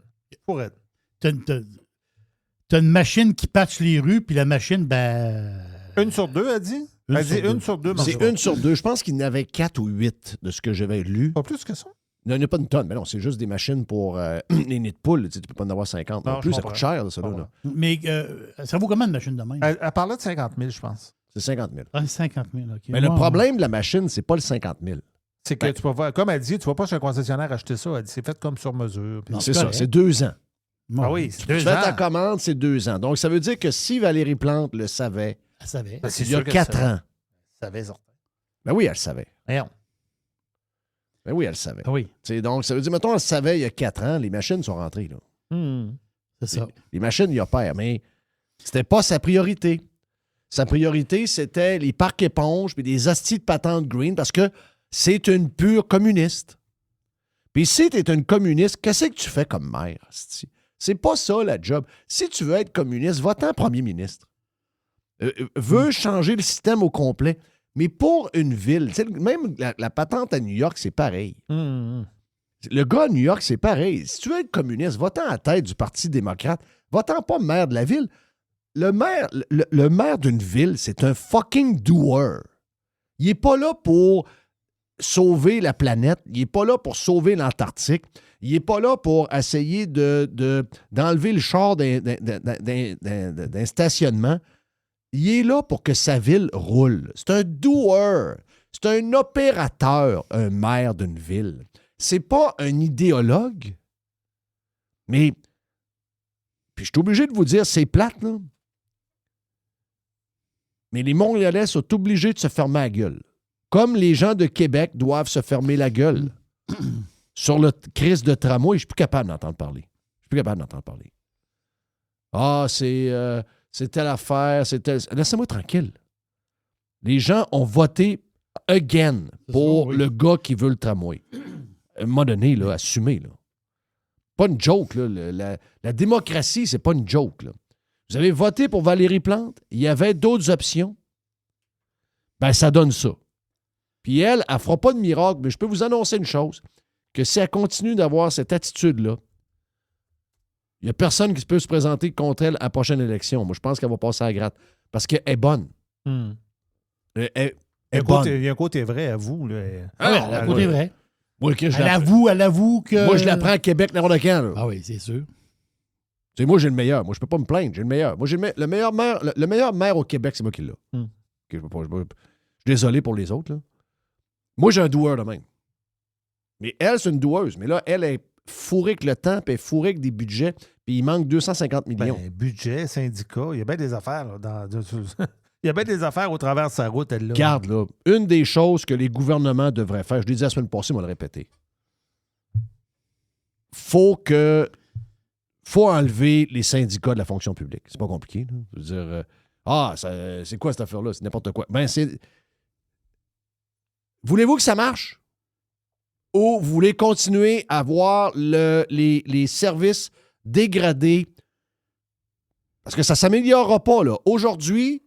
T'as une machine qui patche les rues, puis la machine, ben... 1 sur 2, elle dit? Elle dit 1 sur 2. C'est 1 sur 2. Je pense qu'il y en avait 4 ou 8 de ce que j'avais lu. Pas plus que ça? Il n'y en a pas une tonne, mais non, c'est juste des machines pour les nids de poules. Tu ne peux pas en avoir 50. Non plus, ça coûte cher, ça. Là. Mais ça vaut combien une machine de même? Elle parlait de 50 000, je pense. C'est 50 000. Ah, 50 000, OK. Mais le problème de la machine, c'est pas le 50 000. C'est que tu vas voir, comme elle dit, tu vas pas chez un concessionnaire acheter ça. Elle dit, c'est fait comme sur mesure. Non, c'est ça, c'est 2 ans. Ah oui, c'est 2 ans. Tu fais ta commande, c'est 2 ans. Donc, ça veut dire que si Valérie Plante le savait, elle savait. Il y a 4 ans. Elle savait, ça. Ben oui, elle le savait. Voyons. Ben oui, elle le savait. Ah oui. Donc, ça veut dire, mettons, elle le savait il y a 4 ans, les machines sont rentrées. Là. C'est ça. Les machines, il y a peur, mais c'était pas sa priorité. Sa priorité, c'était les parcs éponges puis des hosties de patente green parce que c'est une pure communiste. Puis si tu es une communiste, qu'est-ce que tu fais comme maire, hostie? C'est pas ça, la job. Si tu veux être communiste, va-t'en premier ministre. Veux changer le système au complet. Mais pour une ville, même la patente à New York, c'est pareil. Le gars à New York, c'est pareil. Si tu veux être communiste, va-t'en à la tête du Parti démocrate. Va-t'en pas maire de la ville. Le maire d'une ville, c'est un fucking doer. Il n'est pas là pour sauver la planète. Il n'est pas là pour sauver l'Antarctique. Il n'est pas là pour essayer d'enlever le char d'un stationnement. Il est là pour que sa ville roule. C'est un doer. C'est un opérateur, un maire d'une ville. C'est pas un idéologue. Mais, puis je suis obligé de vous dire, c'est plate, là. Mais les Montréalais sont obligés de se fermer la gueule. Comme les gens de Québec doivent se fermer la gueule. Sur le crise de tramway, je suis plus capable d'entendre parler. Ah, c'est telle affaire, c'est telle... Laissez-moi tranquille. Les gens ont voté again pour le gars qui veut le tramway. À un moment donné, là, assumez. Là. Pas une joke. Là. La démocratie, c'est pas une joke. Là. Vous avez voté pour Valérie Plante. Il y avait d'autres options. Ben, ça donne ça. Puis elle fera pas de miracle, mais je peux vous annoncer une chose, que si elle continue d'avoir cette attitude-là, il n'y a personne qui peut se présenter contre elle à la prochaine élection. Moi, je pense qu'elle va passer à la gratte. Parce qu'elle est bonne. Hmm. Elle Il y est a bonne. il y a un côté vrai à vous. Là. Ah ouais, à côté vrai. Moi, OK, Elle avoue que... Moi, je la prends à Québec, n'importe quand. Là. Ah oui, c'est sûr. Tu sais, moi, j'ai le meilleur. Moi, je peux pas me plaindre. J'ai le meilleur. Moi, j'ai le meilleur maire. Le meilleur maire au Québec, c'est moi qui l'ai. Hmm. OK, je suis désolé pour les autres. Là. Moi, j'ai un doueur de même. Mais elle, c'est une doueuse. Mais là, elle est fourrée avec le temps, puis elle est fourrée avec des budgets, puis il manque 250 millions. Ben, budget, syndicat, il y a bien des affaires. Là, il y a bien des affaires au travers de sa route, elle là. Regarde, là, une des choses que les gouvernements devraient faire, je l'ai dit la semaine passée, on va le répéter. Faut enlever les syndicats de la fonction publique. C'est pas compliqué. Là. Je veux dire, c'est quoi cette affaire-là? C'est n'importe quoi. Ben, c'est... Voulez-vous que ça marche? Ou vous voulez continuer à voir les services dégradés? Parce que ça ne s'améliorera pas. Là. Aujourd'hui,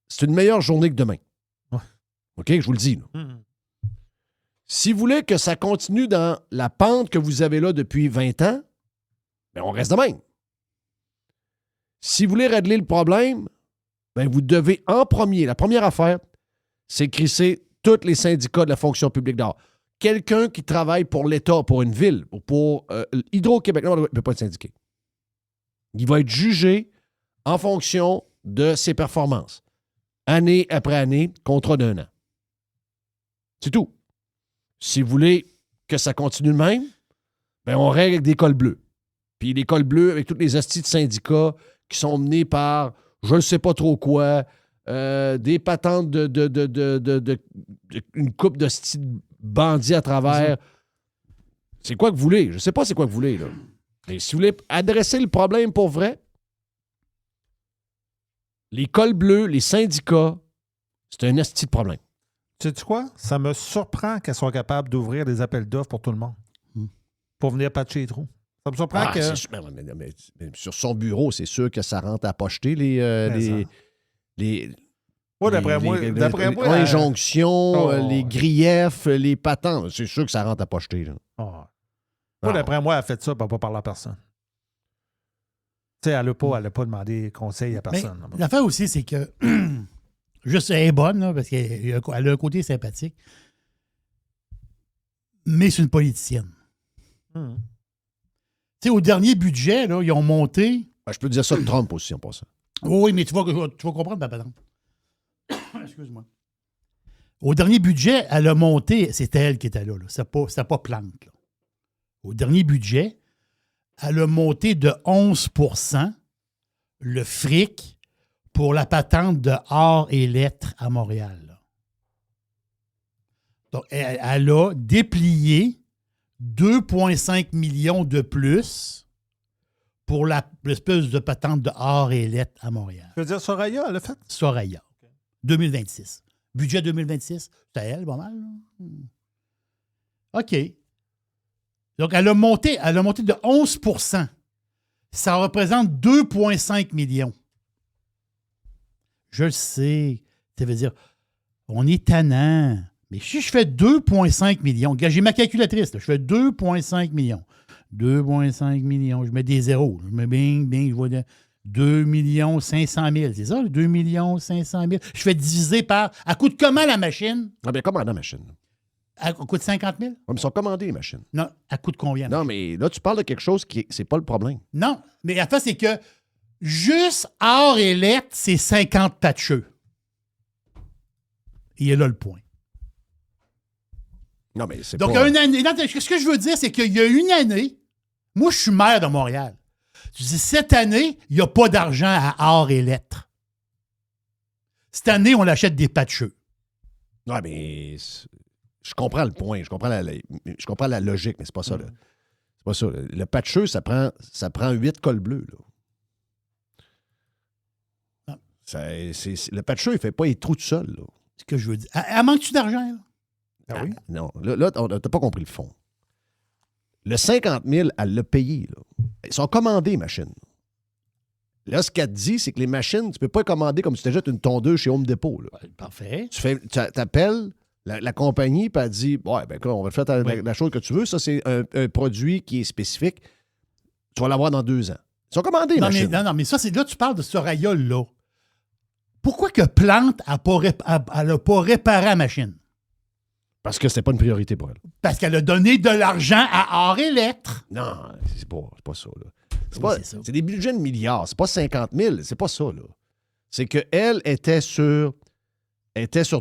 c'est une meilleure journée que demain. Ouais. OK? Je vous le dis. Là. Si vous voulez que ça continue dans la pente que vous avez là depuis 20 ans, bien, on reste de même. Si vous voulez régler le problème, bien, vous devez en premier, la première affaire, c'est crisser tous les syndicats de la fonction publique d'art. Quelqu'un qui travaille pour l'État, pour une ville, ou pour Hydro-Québec, non, il ne peut pas être syndiqué. Il va être jugé en fonction de ses performances. Année après année, contrat d'1 an. C'est tout. Si vous voulez que ça continue de même, bien, on règle avec des cols bleus. Puis les cols bleus, avec tous les hosties de syndicats qui sont menés par je ne sais pas trop quoi, des patentes une coupe de style bandits à travers. C'est quoi que vous voulez? Je ne sais pas c'est quoi que vous voulez. Là. Et si vous voulez adresser le problème pour vrai, les cols bleus, les syndicats, c'est un esti de problème. Tu sais quoi? Ça me surprend qu'elle soit capable d'ouvrir des appels d'offres pour tout le monde. Pour venir patcher les trous. Ça me surprend que... Mais sur son bureau, c'est sûr que ça rentre à pocheter les d'après moi, injonctions, les griefs, les patents. C'est sûr que ça rentre à pocheter. Là. D'après moi, elle a fait ça pour ne pas parler à personne. Tu sais, elle n'a pas demandé conseil à personne. Mais l'affaire aussi, c'est que juste elle est bonne, là, parce qu'elle a un côté sympathique. Mais c'est une politicienne. Tu sais, au dernier budget, là, ils ont monté... Ben, je peux dire ça de Trump aussi, en passant. Oui, mais tu vas comprendre, ma patente. Excuse-moi. Au dernier budget, elle a monté... C'était elle qui était là. C'était pas Plante. Là. Au dernier budget, elle a monté de 11 % le fric pour la patente de arts et lettres à Montréal. Là. Donc, elle a déplié 2,5 millions de plus pour l'espèce de patente de arts et lettres à Montréal. Tu veux dire Soraya, elle a fait? Soraya. 2026. Budget 2026, c'est à elle, pas mal. Là. OK. Donc, elle a monté de 11 %. Ça représente 2,5 millions. Je le sais. Ça veut dire, on est tannant. Mais si je fais 2,5 millions, regarde, j'ai ma calculatrice, là, je fais 2,5 millions. 2,5 millions, je mets des zéros. Je mets bing, je vois 2 500 000. C'est ça, 2 500 000. Je fais diviser par... Elle coûte comment la machine? Ah bien, comment la machine? Elle coûte 50 000? Ouais, mais ils sont commandés, les machines. Non, elle coûte combien? Non, mais là, tu parles de quelque chose qui c'est pas le problème. Non, mais la fait, c'est que juste or et lettres, c'est 50 patcheux. Il est là le point. Non, mais c'est donc, pas... une année, ce que je veux dire, c'est qu'il y a une année, moi, je suis maire de Montréal. Je dis, cette année, il n'y a pas d'argent à or et lettres. Cette année, on achète des patcheux. Ouais, mais je comprends le point, je comprends la logique, mais c'est pas ça. Là. C'est pas ça. Là. Le patcheux, ça prend 8 cols bleus. Là. Le patcheux, il ne fait pas les trous tout seul. Là. C'est ce que je veux dire. Elle manque-tu d'argent, là? Ah oui? Non. Là t'as pas compris le fond. Le 50 000, elle l'a payé. Là. Ils sont commandés, les machines. Là, ce qu'elle te dit, c'est que les machines, tu peux pas les commander comme si tu t'achètes une tondeuse chez Home Depot. Là. Parfait. Tu appelles la compagnie, puis elle dit, ouais, ben on va te faire la chose que tu veux. Ça, c'est un produit qui est spécifique. Tu vas l'avoir dans 2 ans. Ils sont commandés, les machines. Non, mais ça, c'est là, tu parles de Soraya, là. Pourquoi que Plante n'a pas réparé la machine? Parce que c'était pas une priorité pour elle. Parce qu'elle a donné de l'argent à Or et Lettres. Non, c'est pas ça. Là. Oui, c'est ça. C'est des budgets de milliards. C'est pas 50 000. C'est pas ça. Là. C'est qu'elle était sur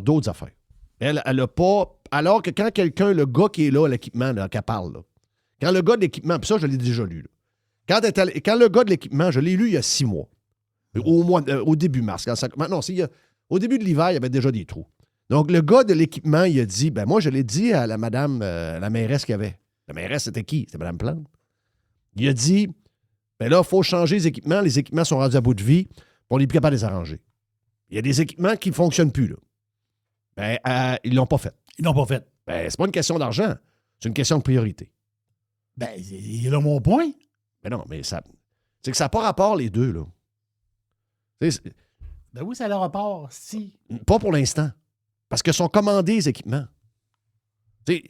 d'autres affaires. Elle a pas... Alors que quand quelqu'un, le gars qui est là, à l'équipement, là, qu'elle parle, là, quand le gars de l'équipement, puis ça, je l'ai déjà lu, là. Quand le gars de l'équipement, je l'ai lu il y a 6 mois, au début mars. Au début de l'hiver, il y avait déjà des trous. Donc, le gars de l'équipement, il a dit, ben moi, je l'ai dit à la madame, la mairesse qu'il y avait. La mairesse, c'était qui? C'était Mme Plante. Il a dit, ben là, il faut changer les équipements sont rendus à bout de vie, puis on n'est plus capable de les arranger. Il y a des équipements qui ne fonctionnent plus, là. Ben, ils l'ont pas fait. Ils l'ont pas fait. Ben, c'est pas une question d'argent, c'est une question de priorité. Ben, il est là mon point. Ben non, mais ça... C'est que ça n'a pas rapport, les deux, là. Ben oui, ça a le rapport, si. Pas pour l'instant. Parce que sont commandés les équipements. T'sais,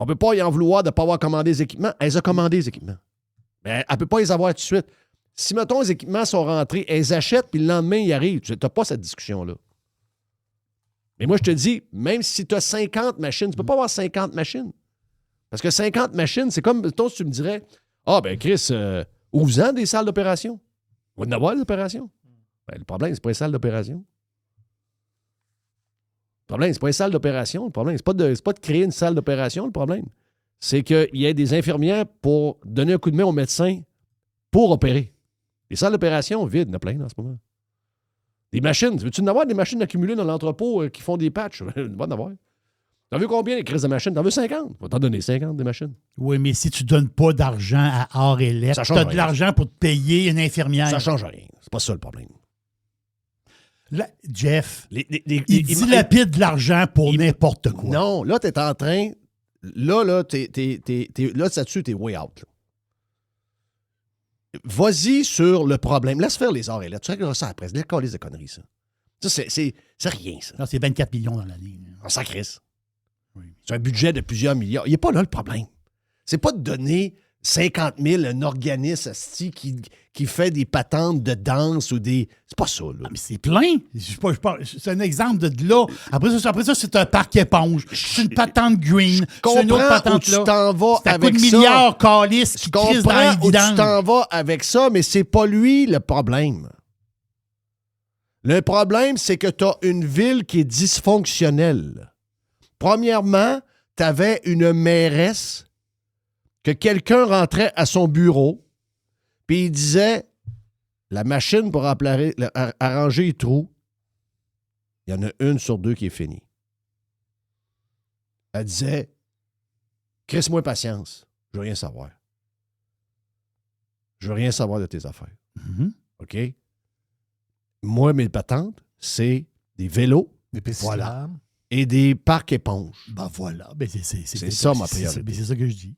on ne peut pas y en vouloir de ne pas avoir commandé les équipements. Elle a commandé les équipements. Mais elle ne peut pas les avoir tout de suite. Si, mettons, les équipements sont rentrés, elles les achètent, puis le lendemain, ils arrivent. Tu n'as pas cette discussion-là. Mais moi, je te dis, même si tu as 50 machines, tu ne peux pas avoir 50 machines. Parce que 50 machines, c'est comme, mettons, si tu me dirais, ben Chris, ouvre-en des salles d'opération. On va en avoir des opérations. Ben, le problème, c'est pas les salles d'opération. Le problème, c'est pas une salle d'opération. Le problème, c'est pas de créer une salle d'opération. Le problème, c'est qu'il y ait des infirmières pour donner un coup de main aux médecins pour opérer. Les salles d'opération vides, il y en a plein en ce moment. Des machines. Veux-tu en avoir des machines accumulées dans l'entrepôt qui font des patchs? Il va en avoir. T'en veux combien les crises de machines? T'en veux 50? On va t'en donner 50 des machines. Oui, mais si tu donnes pas d'argent à Or et Lettres, tu as de l'argent pour te payer une infirmière. Ça change rien. C'est pas ça le problème. Là, Jeff, il dilapide de l'argent pour n'importe quoi. Non, là, t'es en train... Là, là, là-dessus, t'es way out. Là. Vas-y sur le problème. Laisse faire les Or et Lettres. Tu règleras ça après. C'est des conneries, ça. Ça, c'est rien, ça. Non, c'est 24 millions dans l'année. En sacrisse. Oui. C'est un budget de plusieurs milliards. Il n'est pas là le problème. C'est pas de donner 50 000 à un organisme qui fait des patentes de danse ou des... C'est pas ça, là. Ah, mais c'est plein. C'est un exemple de là. Après ça, c'est un parc éponge. C'est une patente green. C'est une autre patente là. Tu t'en vas avec ça. C'est milliards calices qui crissent dans les vidanges. Tu t'en vas avec ça, mais c'est pas lui le problème. Le problème, c'est que tu as une ville qui est dysfonctionnelle. Premièrement, tu avais une mairesse que quelqu'un rentrait à son bureau, puis il disait, la machine pour arranger les trous, il y en a une sur deux qui est finie. Elle disait, crisse-moi patience, je veux rien savoir. Je veux rien savoir de tes affaires. Mm-hmm. OK? Moi, mes patentes, c'est des vélos. Des pistes voilà. Et des parcs éponges. Ben voilà. Ben c'est ça ma priorité. C'est ça que je dis.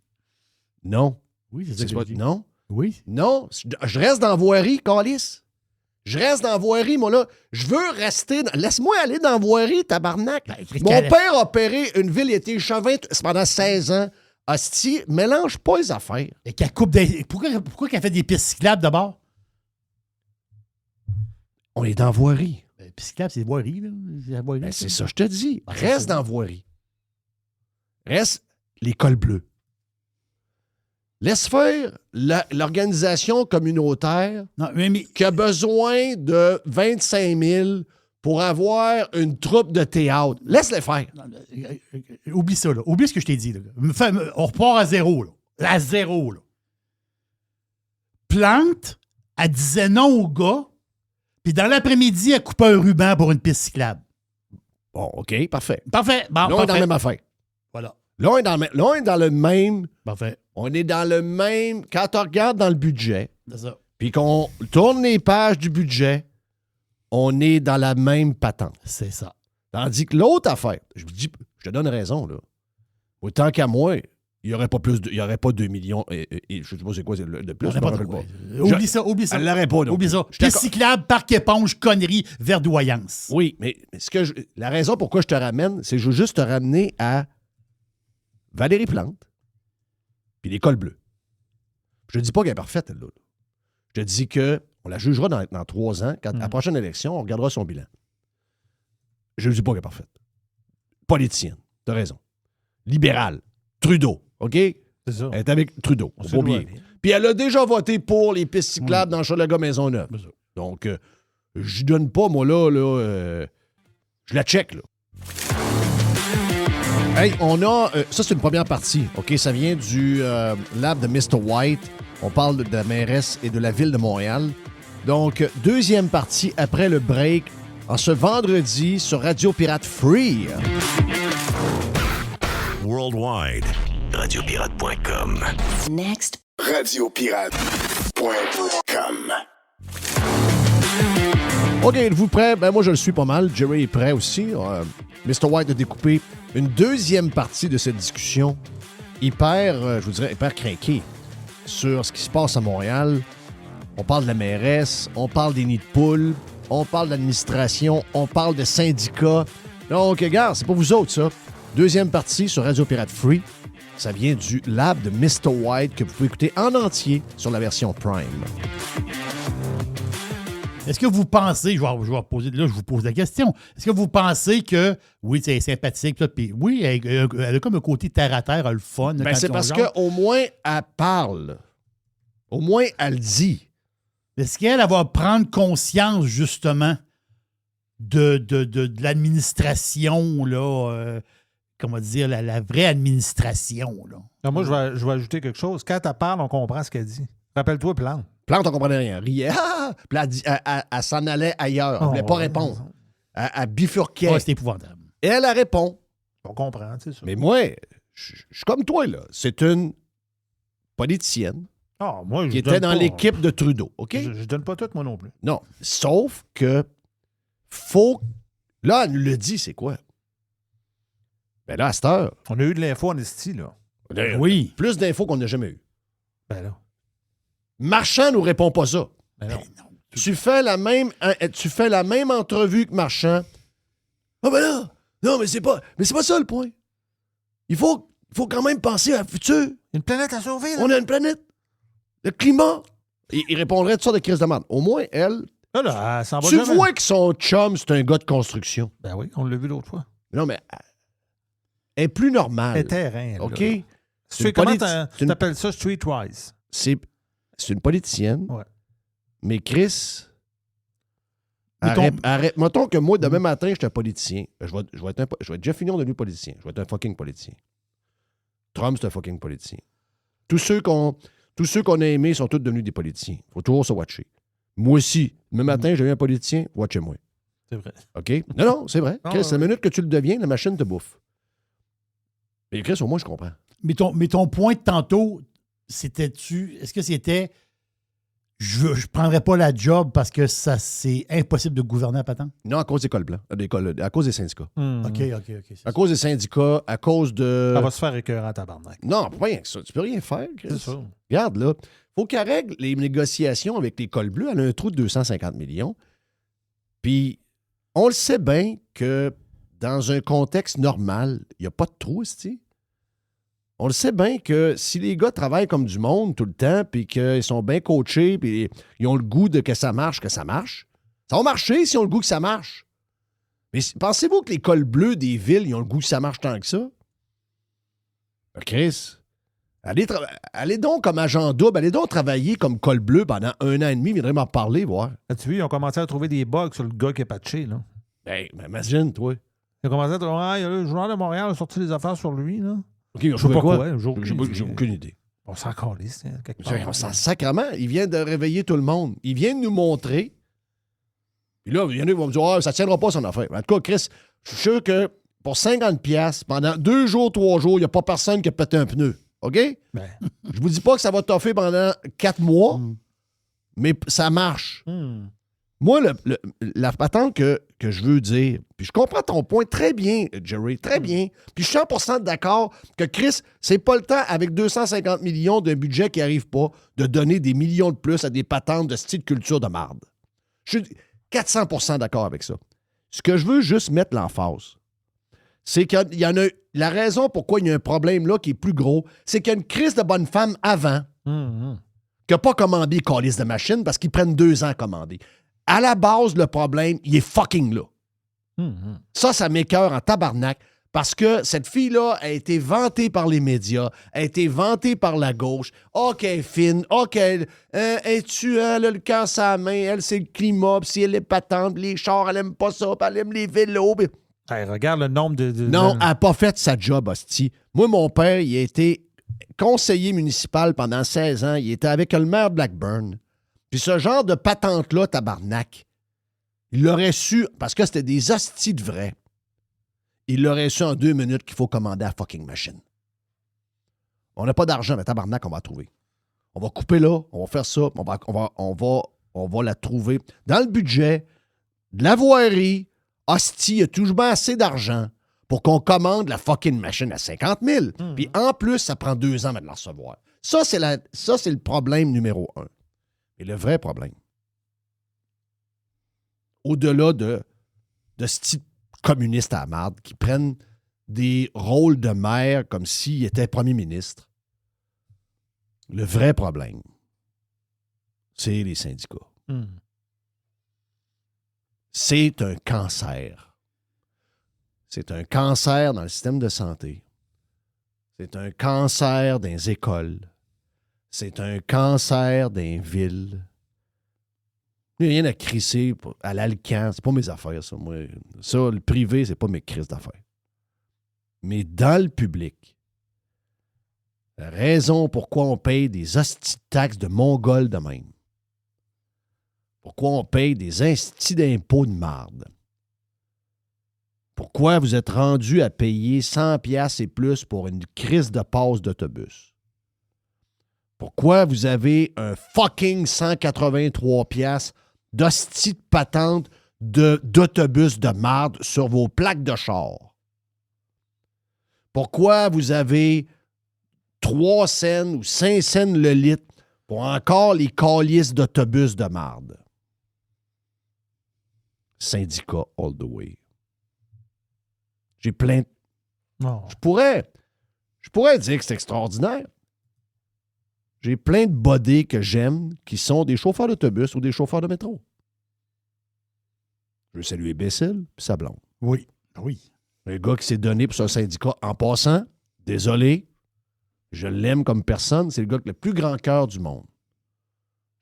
Non. Oui, c'est ça que je dis. Non. Oui. Non. Je reste dans la voirie, câlisse. Je reste dans la voirie, moi, là. Je veux rester... Laisse-moi aller dans la voirie, tabarnak. Ben, mon père a opéré une ville, il était chevin pendant 16 ans. Hostie, mélange pas les affaires. Et qu'elle coupe des... Pourquoi qu'elle fait des pistes cyclables d'abord? On est dans la voirie. Ben, pistes cyclables, c'est voirie, là. Ben, c'est ça, je te dis. Reste dans la voirie. Reste l'école bleue. Laisse faire l'organisation communautaire qui a besoin de 25 000 pour avoir une troupe de théâtre. Laisse-les faire. Oublie ça, là. Oublie ce que je t'ai dit. Là. On repart à zéro. Là. À zéro. Là. Plante, elle disait non au gars, puis dans l'après-midi, elle coupait un ruban pour une piste cyclable. Bon, OK, parfait. Parfait. Bon, là, on est dans la même affaire. Voilà. Là, on est dans le même... Parfait. On est dans le même... Quand on regarde dans le budget, c'est ça. Puis qu'on tourne les pages du budget, on est dans la même patente. C'est ça. Tandis que l'autre affaire, je te donne raison, là. Autant qu'à moi, il n'y aurait pas 2 millions. Et je ne sais pas c'est quoi de plus. Je pas. Oublie ça. Elle l'aurait pas, donc. Oublie ça. Piste cyclable, parc éponge, conneries, verdoyance. Oui, mais la raison pourquoi je te ramène, c'est que je veux juste te ramener à Valérie Plante puis l'école bleue. Je te dis pas qu'elle est parfaite, elle, là. Je te dis que On la jugera dans 3 ans. Quand, à la prochaine élection, on regardera son bilan. Je ne dis pas qu'elle est parfaite. Politicienne. T'as raison. Libérale. Trudeau. OK? C'est ça. Elle est avec Trudeau. On Faut sait pas d'où oublier. elle vient. Puis elle a déjà voté pour les pistes cyclables dans Chalaga-Maisonneuve. Donc, je lui donne pas, moi, là, je la check, là. Hey, on a... ça, c'est une première partie, OK? Ça vient du lab de Mr. White. On parle de la mairesse et de la ville de Montréal. Donc, deuxième partie après le break, en ce vendredi sur Radio Pirate Free. Worldwide. Radiopirate.com. Next. Radiopirate.com. OK, êtes-vous prêts? Ben moi, je le suis pas mal. Jerry est prêt aussi. Mr. White a découpé une deuxième partie de cette discussion hyper, je vous dirais, hyper craquée sur ce qui se passe à Montréal. On parle de la mairesse, on parle des nids de poules, on parle de l'administration, on parle de syndicats. Donc, regarde, c'est pas vous autres, ça. Deuxième partie sur Radio Pirate Free. Ça vient du lab de Mr. White que vous pouvez écouter en entier sur la version Prime. Est-ce que vous pensez, je vais poser, là, je vous pose la question, est-ce que vous pensez que, oui, c'est sympathique, puis oui, elle a comme un côté terre-à-terre, le fun. Ben, c'est parce qu'au moins, elle parle. Au moins, elle dit. Est-ce qu'elle va prendre conscience, justement, de l'administration, là, comment dire, la vraie administration, là? Non, moi, je vais ajouter quelque chose. Quand elle parle, on comprend ce qu'elle dit. Rappelle-toi, Plante. Plante, on comprenait rien. Riait. Ah! Puis elle s'en allait ailleurs. Elle ne voulait pas répondre. Elle bifurquait. Ouais, c'est épouvantable. Elle répond. On comprend, c'est ça. Mais moi, je suis comme toi, là. C'est une politicienne Moi, qui était dans l'équipe de Trudeau, OK? Je donne pas tout, moi non plus. Non. Sauf que faut... Là, elle nous le dit, c'est quoi? Ben là, à cette heure... On a eu de l'info en esti, là. Oui. Plus d'infos qu'on n'a jamais eu. Ben là. Marchand nous répond pas ça. Ben non. Tu fais la même entrevue que Marchand. Ah ben là, non, mais c'est pas ça le point. Il faut quand même penser à le futur. Une planète à sauver, là. On a une planète. Le climat. Il répondrait tout ça de crise de merde. Au moins, elle... Là, elle s'en va Tu jamais. vois que son chum, c'est un gars de construction. Ben oui, on l'a vu l'autre fois. Non, mais elle est plus normale. Elle est terrain, OK? là. Comment t'appelles ça, streetwise? C'est une politicienne. Ouais. Mais Chris... Mettons que moi, demain matin, je suis un politicien. Je vais être Jeff Fillion devenu politicien. Je vais être un fucking politicien. Trump, c'est un fucking politicien. Tous ceux qu'on a aimés sont tous devenus des politiciens. Il faut toujours se watcher. Moi aussi, demain matin, je deviens un politicien, watchez-moi. C'est vrai. OK? Non, c'est vrai. Chris, la minute que tu le deviens, la machine te bouffe. Mais Chris, au moins, je comprends. Mais ton point de tantôt, est-ce que c'était je prendrais pas la job parce que ça c'est impossible de gouverner à patente? Non, à cause des cols blancs. À cause des syndicats. OK. À cause des syndicats, à cause de... Ça va se faire écœurant, tabarnak. Non, pas rien que ça. Tu peux rien faire, Chris. C'est ça. Regarde, là. Faut qu'elle règle les négociations avec les cols bleus. Elle a un trou de 250 millions. Puis, on le sait bien que dans un contexte normal, il n'y a pas de trou, c'ti. On le sait bien que si les gars travaillent comme du monde tout le temps, puis qu'ils sont bien coachés, puis ils ont le goût de que ça marche. Ça va marcher si ils ont le goût que ça marche. Mais pensez-vous que les cols bleus des villes, ils ont le goût que ça marche tant que ça? Chris, allez donc comme agent double, allez donc travailler comme col bleu pendant 1 an et demi, viendrez m'en parler, voir. As-tu vu, ils ont commencé à trouver des bugs sur le gars qui est patché, là. Ben, imagine, toi. Ils ont commencé à trouver, le journal de Montréal a sorti des affaires sur lui, là. OK, je sais pas quoi. J'ai aucune idée. On s'en calisse, quelque part. On s'en sacrement. Il vient de réveiller tout le monde. Il vient de nous montrer. Puis là, il y en a qui vont me dire, ça ne tiendra pas son affaire. En tout cas, Chris, je suis sûr que pour 50$, pendant 2 jours, 3 jours, il n'y a pas personne qui a pété un pneu. OK? Ben. Je vous dis pas que ça va toffer pendant 4 mois, mais ça marche. Moi, la patente que je veux dire, puis je comprends ton point très bien, Jerry, très bien, puis je suis 100% d'accord que Chris, c'est pas le temps, avec 250 millions d'un budget qui n'arrive pas, de donner des millions de plus à des patentes de style culture de marde. Je suis 400% d'accord avec ça. Ce que je veux juste mettre l'emphase, c'est qu'il y en a... La raison pourquoi il y a un problème là qui est plus gros, c'est qu'il y a une crise de bonne femme avant. qui n'a pas commandé calice de machine parce qu'ils prennent 2 ans à commander. À la base, le problème, il est fucking là. Ça m'écoeure en tabarnak parce que cette fille-là a été vantée par les médias, a été vantée par la gauche. OK, elle est fine. OK, elle a le cancer à la main. Elle, c'est le climat. Puis si elle est patente, les chars, elle aime pas ça. Puis elle aime les vélos. Puis... Hey, regarde le nombre de... Non, elle n'a pas fait sa job, hostie. Moi, mon père, il a été conseiller municipal pendant 16 ans. Il était avec le maire Blackburn. Puis ce genre de patente-là, tabarnak, il l'aurait su, parce que c'était des hosties de vrai, il l'aurait su en 2 minutes qu'il faut commander la fucking machine. On n'a pas d'argent, mais tabarnak, on va la trouver. On va couper là, on va faire ça, on va la trouver. Dans le budget, de la voirie, hostie, il y a toujours assez d'argent pour qu'on commande la fucking machine à 50 000. Puis en plus, ça prend 2 ans avant de la recevoir. Ça, c'est le problème numéro 1. Et le vrai problème, au-delà de ce type communiste à la marde qui prennent des rôles de maire comme s'ils étaient premier ministre, le vrai problème, c'est les syndicats. C'est un cancer. C'est un cancer dans le système de santé. C'est un cancer dans les écoles. C'est un cancer dans les villes. Il n'y a rien à crisser à l'Alcan. C'est pas mes affaires, ça. Moi, ça, le privé, c'est pas mes crises d'affaires. Mais dans le public, la raison pourquoi on paye des hosties de taxes de Mongols de même, pourquoi on paye des instis d'impôts de marde, pourquoi vous êtes rendu à payer 100$ et plus pour une crise de passe d'autobus, pourquoi vous avez un fucking 183$ d'hostie de patente d'autobus de marde sur vos plaques de char? Pourquoi vous avez 3 cents ou 5 cents le litre pour encore les calices d'autobus de marde? Syndicat all the way. J'ai plein de... Je pourrais dire que c'est extraordinaire. J'ai plein de bodés que j'aime qui sont des chauffeurs d'autobus ou des chauffeurs de métro. Je veux saluer Bécile et sa blonde. Oui. Un gars qui s'est donné pour son syndicat. En passant, désolé, je l'aime comme personne. C'est le gars avec le plus grand cœur du monde.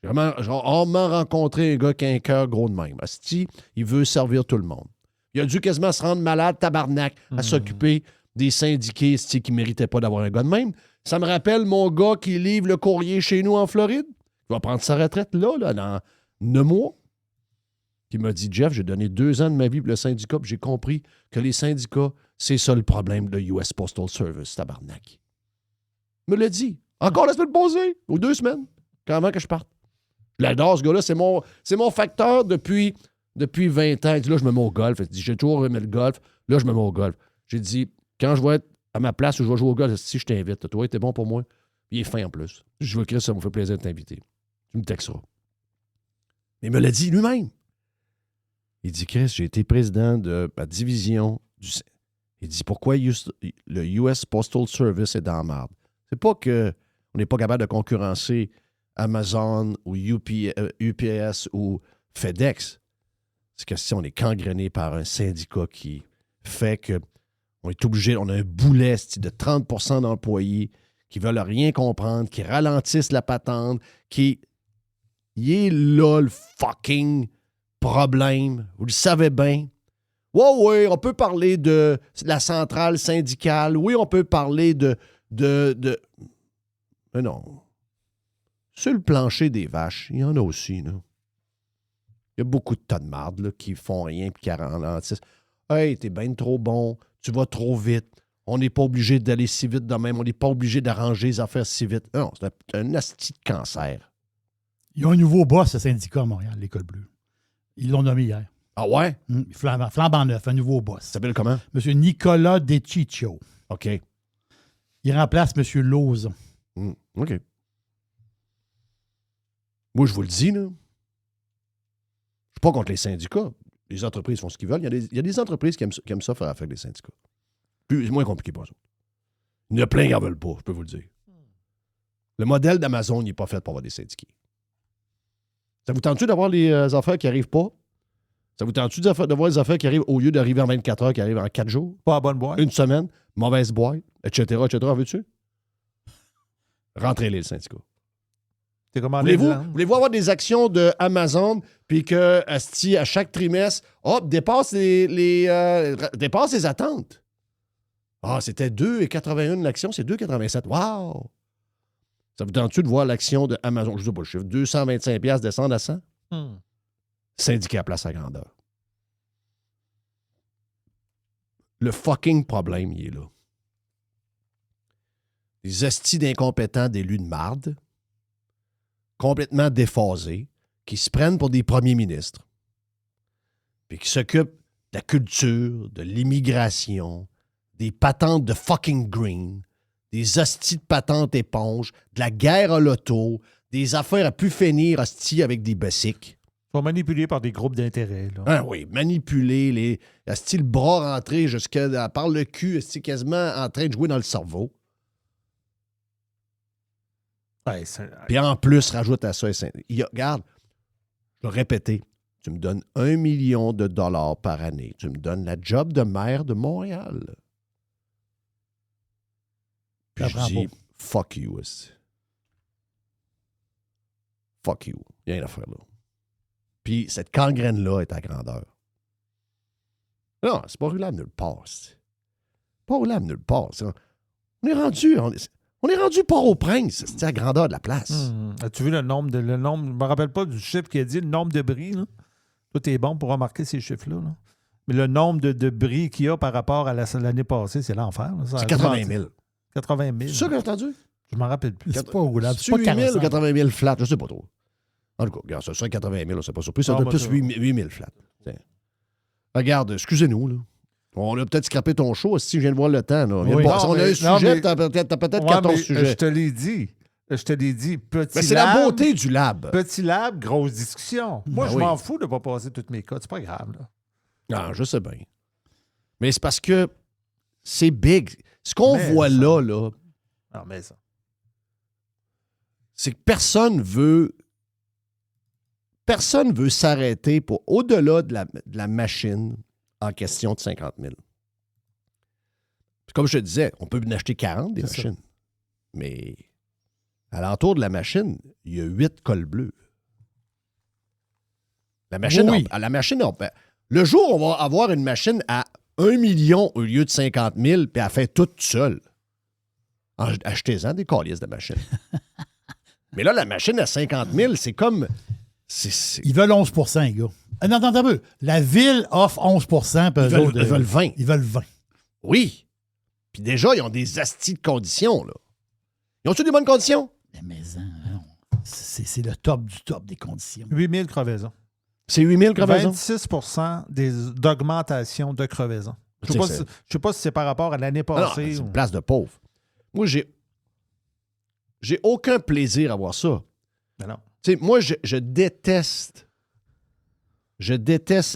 J'ai vraiment rarement rencontré un gars qui a un cœur gros de même. Asti, il veut servir tout le monde. Il a dû quasiment se rendre malade, tabarnak, à s'occuper des syndiqués qui ne méritaient pas d'avoir un gars de même. Ça me rappelle mon gars qui livre le courrier chez nous en Floride. Il va prendre sa retraite là dans 9 mois. Qui m'a dit, Jeff, j'ai donné 2 ans de ma vie pour le syndicat, puis j'ai compris que les syndicats, c'est ça le problème de US Postal Service, tabarnak. Il me l'a dit. Encore la semaine passée, ou 2 semaines, avant que je parte. Je l'adore, ce gars-là. C'est mon facteur depuis 20 ans. Il dit, là, je me mets au golf. Il dit, j'ai toujours aimé le golf. Là, je me mets au golf. J'ai dit, quand je vais être à ma place où je vais jouer au golf, si je t'invite, toi, t'es bon pour moi. Puis il est fin en plus. Je veux que ça me fait plaisir de t'inviter. Tu me texteras. Mais il me l'a dit lui-même. Il dit, Chris, j'ai été président de ma division. Il dit, pourquoi le US Postal Service est dans la merde? C'est pas qu'on n'est pas capable de concurrencer Amazon ou UPS ou FedEx. C'est que si on est gangréné par un syndicat qui fait qu'on est obligé, on a un boulet de 30% d'employés qui veulent rien comprendre, qui ralentissent la patente, il est là le fucking problème. Vous le savez bien. Oui, on peut parler de la centrale syndicale. Oui, on peut parler de... Mais non. Sur le plancher des vaches, il y en a aussi, là. Il y a beaucoup de tas de marde là, qui font rien et qui ralentissent. Hey, t'es bien trop bon, tu vas trop vite. On n'est pas obligé d'aller si vite de même. On n'est pas obligé d'arranger les affaires si vite. Non, c'est un asti de cancer. Ils ont un nouveau boss, ce syndicat à Montréal, l'École bleue. Ils l'ont nommé hier. Ah ouais? Flambant neuf, un nouveau boss. Ça s'appelle comment? M. Nicolas DeCiccio. OK. Il remplace M. Lauzon. OK. Moi, je vous le dis, là. Je ne suis pas contre les syndicats. Les entreprises font ce qu'ils veulent. Il y a des entreprises qui aiment ça faire affaire avec les syndicats. C'est moins compliqué pour eux. Il y en a plein qui n'en veulent pas, je peux vous le dire. Le modèle d'Amazon n'est pas fait pour avoir des syndiqués. Ça vous tente-tu d'avoir les affaires qui n'arrivent pas? Ça vous tente-tu de voir les affaires qui arrivent au lieu d'arriver en 24 heures, qui arrivent en 4 jours? Pas à bonne boîte. Une semaine, mauvaise boîte, etc., etc. Veux-tu? Rentrez-les, le syndicat. T'es commandé Voulez-vous avoir des actions de Amazon puis que, asti, à chaque trimestre, hop, dépasse les attentes? Ah, c'était 2,81 l'action, c'est 2,87. Wow! Ça vous tente-tu de voir l'action de Amazon? Je ne sais pas le chiffre. 225$ descendre à 100? Syndicat à place à grandeur. Le fucking problème, il est là. Des hosties d'incompétents d'élus de marde, complètement déphasés, qui se prennent pour des premiers ministres, puis qui s'occupent de la culture, de l'immigration, des patentes de fucking green, des hosties de patentes éponges, de la guerre à l'auto, des affaires à plus finir hosties avec des basiques. Ils sont manipulés par des groupes d'intérêt. Là. Ah oui, manipuler, les hosties, le bras rentré jusqu'à par le cul, hostie, quasiment en train de jouer dans le cerveau. Ouais, puis en plus, rajoute à ça, regarde, je vais répéter, tu me donnes 1 million de dollars par année, tu me donnes la job de maire de Montréal. Puis je dis, fuck you. Fuck you. Il y a rien à faire là. Puis cette gangrène-là est à grandeur. Non, c'est pas roulable nulle part. C'est pas roulable nulle part. On est rendu Port-au-Prince. C'est à grandeur de la place. As-tu vu le nombre? Je ne me rappelle pas du chiffre qui a dit, le nombre de bris. Là. Toi, t'es bon pour remarquer ces chiffres-là. Là. Mais le nombre de bris qu'il y a par rapport à l'année passée, c'est l'enfer. Là. C'est 80 000. 80 000. C'est ça que j'ai entendu? Je m'en rappelle plus. C'est pas roulable. C'est pas 8 000 ou 80 000 flat? Je sais pas trop. En tout cas, regarde, ça serait 80 000, c'est pas surpris. Ça doit être plus 8 000 flat. Tiens. Regarde, excusez-nous, là. On a peut-être scrappé ton show si je viens de voir le temps. Là. Oui. On a un sujet, t'as peut-être 14 sujets. Je te l'ai dit. Petit mais c'est lab, la beauté du lab. Petit lab, grosse discussion. Moi, je oui. m'en fous de ne pas passer tous mes cas. C'est pas grave. Là. Non, je sais bien. Mais c'est parce que c'est big. Ce qu'on voit là, Non, mais ça. c'est que personne veut s'arrêter pour au-delà de la machine en question de 50 000. Puis comme je te disais, on peut en acheter 40 des machines. Ça. Mais à l'entour de la machine, il y a 8 cols bleus. La machine, oui. Le jour où on va avoir une machine à 1 million au lieu de 50 000, puis elle fait toute seule, achetez-en des calices de machines. Mais là, la machine à 50 000, c'est comme... Ils veulent 11 les gars. Non, un peu. La ville offre 11 puis ils veulent 20. Ils veulent 20. Oui. Puis déjà, ils ont des astis de conditions, là. Ils ont-tu des bonnes conditions? Mais non. C'est le top du top des conditions. 8 000 crevaisons. C'est 8 000 crevaisons? 26 d'augmentation de crevaisons. Je ne sais pas si c'est par rapport à l'année passée. Non, c'est une place de pauvre. Moi, j'ai aucun plaisir à voir ça. Mais non. T'sais, moi, je déteste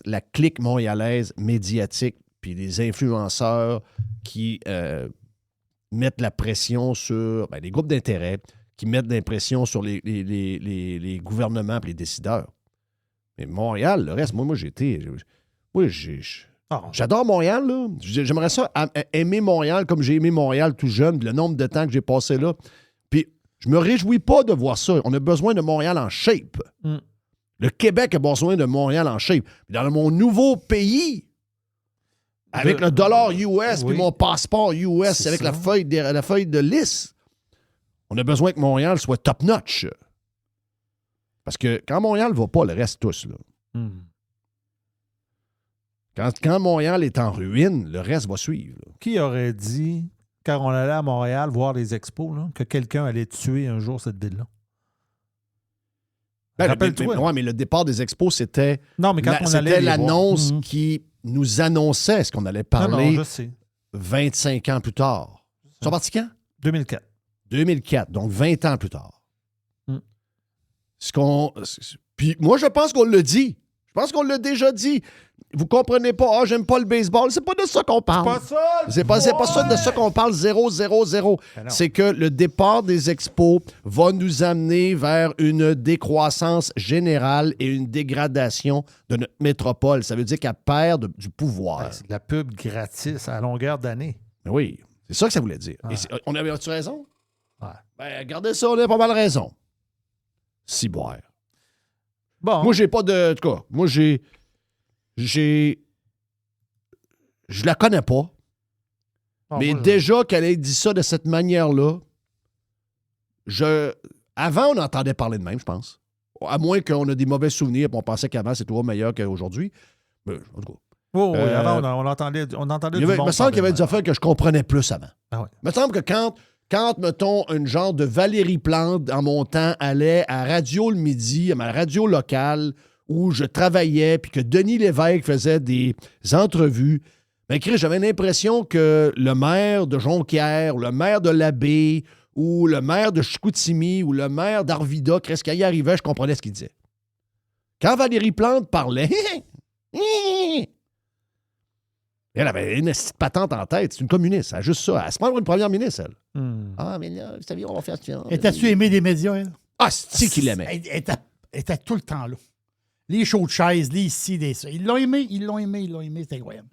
la clique montréalaise médiatique puis les influenceurs qui mettent la pression sur les groupes d'intérêt, qui mettent la pression sur les gouvernements et les décideurs. Mais Montréal, le reste, moi j'adore Montréal, là. J'aimerais ça aimer Montréal comme j'ai aimé Montréal tout jeune, le nombre de temps que j'ai passé là. Puis je me réjouis pas de voir ça. On a besoin de Montréal en shape. Le Québec a besoin de Montréal en shape. Dans mon nouveau pays, avec le dollar US puis mon passeport US, avec la feuille de lisse, on a besoin que Montréal soit top-notch. Parce que quand Montréal ne va pas, le reste tous. Là. Quand Montréal est en ruine, le reste va suivre. Là. Qui aurait dit, quand on allait à Montréal voir les expos, là, que quelqu'un allait tuer un jour cette ville-là? Rappelle-toi. Mais le départ des expos, c'était c'était l'annonce qui nous annonçait ce qu'on allait parler je sais. 25 ans plus tard. Ils sont partis quand? 2004. 2004, donc 20 ans plus tard. Puis moi, je pense qu'on l'a dit. pense qu'on l'a déjà dit. Vous comprenez pas, j'aime pas le baseball. C'est pas de ça qu'on parle. C'est pas ça de ça qu'on parle, 0-0-0. C'est que le départ des expos va nous amener vers une décroissance générale et une dégradation de notre métropole. Ça veut dire qu'elle perd du pouvoir. C'est de la pub gratis à longueur d'année. Oui, c'est ça que ça voulait dire. Et as-tu raison? Ouais. Ben, regardez ça, on a pas mal raison. Ciboire. Bon. Moi, j'ai pas de... En tout cas, moi, je la connais pas. Mais déjà qu'elle ait dit ça de cette manière-là, avant, on entendait parler de même, je pense. À moins qu'on ait des mauvais souvenirs et on pensait qu'avant, c'était toujours meilleur qu'aujourd'hui. Mais, en tout cas. Oui, avant, on entendait du monde. Il me semble qu'il y avait des affaires que je comprenais plus avant. Ah ouais. Il me semble que quand, mettons, une genre de Valérie Plante, dans mon temps, allait à Radio Le Midi, à ma radio locale, où je travaillais, puis que Denis Lévesque faisait des entrevues, ben, Chris, j'avais l'impression que le maire de Jonquière, le maire de l'Abbé, ou le maire de Chicoutimi, ou le maire d'Arvida, Chris, quand il arrivait, je comprenais ce qu'il disait. Quand Valérie Plante parlait, elle avait une petite patente en tête. C'est une communiste. Elle a juste ça. Elle se prend pour une première ministre, elle. Ah, mais là, vous savez, on va faire ça. Et t'as-tu aimé des médias, elle? Ah, c'est qu'il l'aimait. Elle était tout le temps là. Les shows de chaises, les ici, les ça. Ils l'ont aimé, c'est incroyable.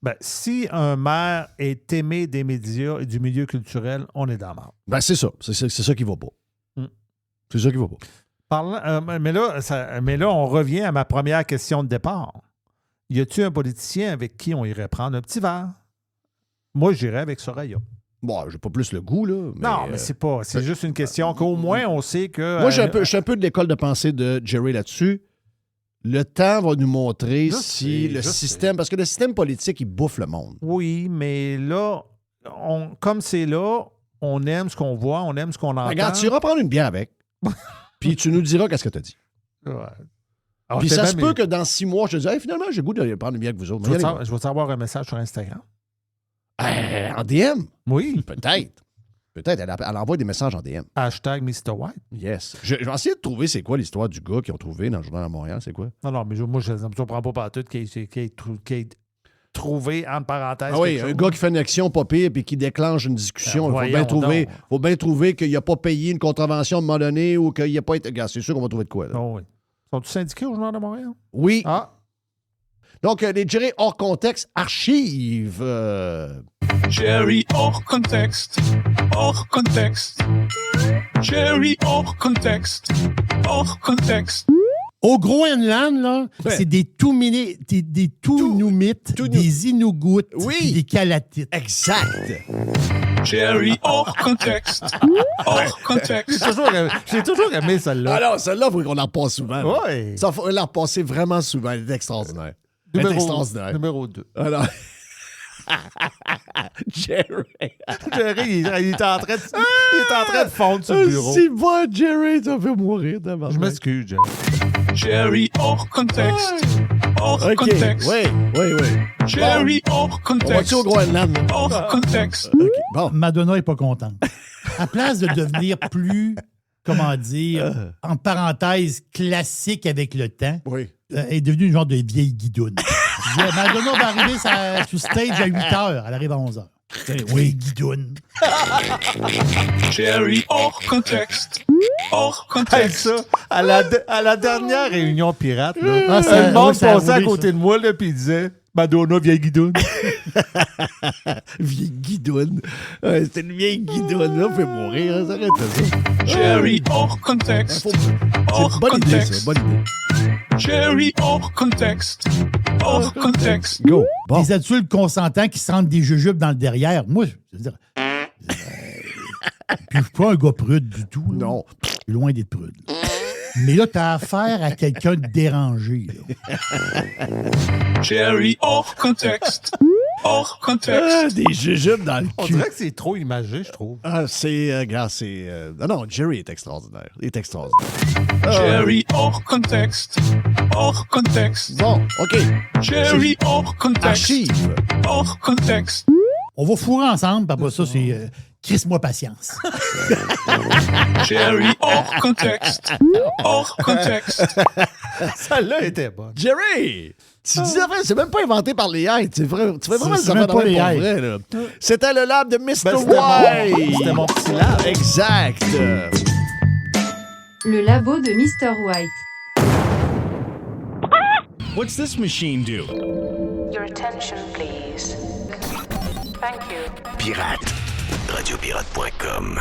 Ben, si un maire est aimé des médias et du milieu culturel, on est dans la merde. Ben, c'est ça. C'est ça qui va pas. C'est ça qui va pas. Mais là, on revient à ma première question de départ. Y a-tu un politicien avec qui on irait prendre un petit verre? Moi, j'irais avec Soraya. Bon, j'ai pas plus le goût, là. Non, mais c'est pas. C'est juste une question qu'au moins, on sait que... Moi, je suis un peu de l'école de pensée de Jerry là-dessus. Le temps va nous montrer si le système... Parce que le système politique, il bouffe le monde. Oui, mais là, comme c'est là, on aime ce qu'on voit, on aime ce qu'on entend. Regarde, tu iras prendre une bière avec, puis tu nous diras qu'est-ce que tu as dit. Ouais. Alors, puis ça se peut que dans 6 mois, je te dis, hey, finalement, j'ai le goût de prendre une bière avec vous autres. Je vais t'envoyer un message sur Instagram. En DM? Oui. Peut-être. Peut-être. Elle envoie des messages en DM. Hashtag Mr. White. Yes. Je vais essayer de trouver c'est quoi l'histoire du gars qu'ils ont trouvé dans le journal à Montréal. C'est quoi? Non, mais moi, je ne me surprends pas partout qu'il ait trouvé, entre parenthèses. Ah oui, un gars qui fait une action pas pire et qui déclenche une discussion. Il faut bien trouver qu'il n'a pas payé une contravention à un moment donné ou qu'il n'a pas été. Regarde, c'est sûr qu'on va trouver de quoi. Là. Oh oui. Sont-ils syndiqués au Journal de Montréal? Oui. Ah. Donc, les Jerry hors contexte archives. Jerry hors contexte. Hors contexte. Jerry hors contexte. Hors contexte. Au Groenland, là, c'est des Tunumites, des Inuits, puis des Kalatites. Exact. Jerry hors contexte. Hors contexte. J'ai toujours aimé celle-là. Alors, celle-là, il faut qu'on en repasse souvent. Oui. Ça, il faut la repasser vraiment souvent. Elle est extraordinaire. Numéro 2. Alors... Jerry, il est en train de fondre sur le bureau. C'est bon, Jerry, ça fait mourir. Je m'excuse, Jerry. Jerry hors contexte. Hors contexte. Oui. Jerry hors contexte. On va-tu au Groenland? Hors contexte. Okay. Bon. Madonna n'est pas contente. À place de devenir plus, comment dire, en parenthèse, classique avec le temps, est devenue une genre de vieille guidoune. Madonna va arriver sur stage à 8 h. Elle arrive à 11 h. Oui, guidoune. Jerry hors contexte. Hors contexte. Ça, à la dernière réunion pirate, là, le monde passait à côté de moi, puis il disait Madonna, vieille guidoune. Vieille guidoune. C'était une vieille guidoune, là. Fait mourir, ça arrête ça. Jerry hors contexte. Hors contexte. C'est une bonne idée. Jerry hors contexte. Hors contexte. Go. Bon. Les adultes consentants qui se rendent des jujubes dans le derrière. Moi, je veux dire. Puis je suis pas un gars prude du tout. Là. Non. Loin d'être prude. Mais là, t'as affaire à quelqu'un de dérangé. Là. Jerry hors contexte. Hors contexte. Des jujubes dans le cul. On dirait que c'est trop imagé, je trouve. Non, Jerry est extraordinaire. Il est extraordinaire. Jerry hors contexte. Hors contexte. Bon, OK. Jerry hors contexte. Archive. Hors contexte. On va fourrer ensemble, puis après ça, c'est crisse-moi patience. Jerry hors contexte. Hors contexte. Celle-là était bonne. Jerry! Tu dis affaires, c'est même pas inventé par les AI. Tu fais vraiment C'est des même affaires pas de les même AI. pour vrai, là. C'était le lab de Mr. C'était mon petit lab. Exact. Le labo de Mr. White. What's this machine do? Your attention, please. Thank you. Pirate. Radiopirate.com.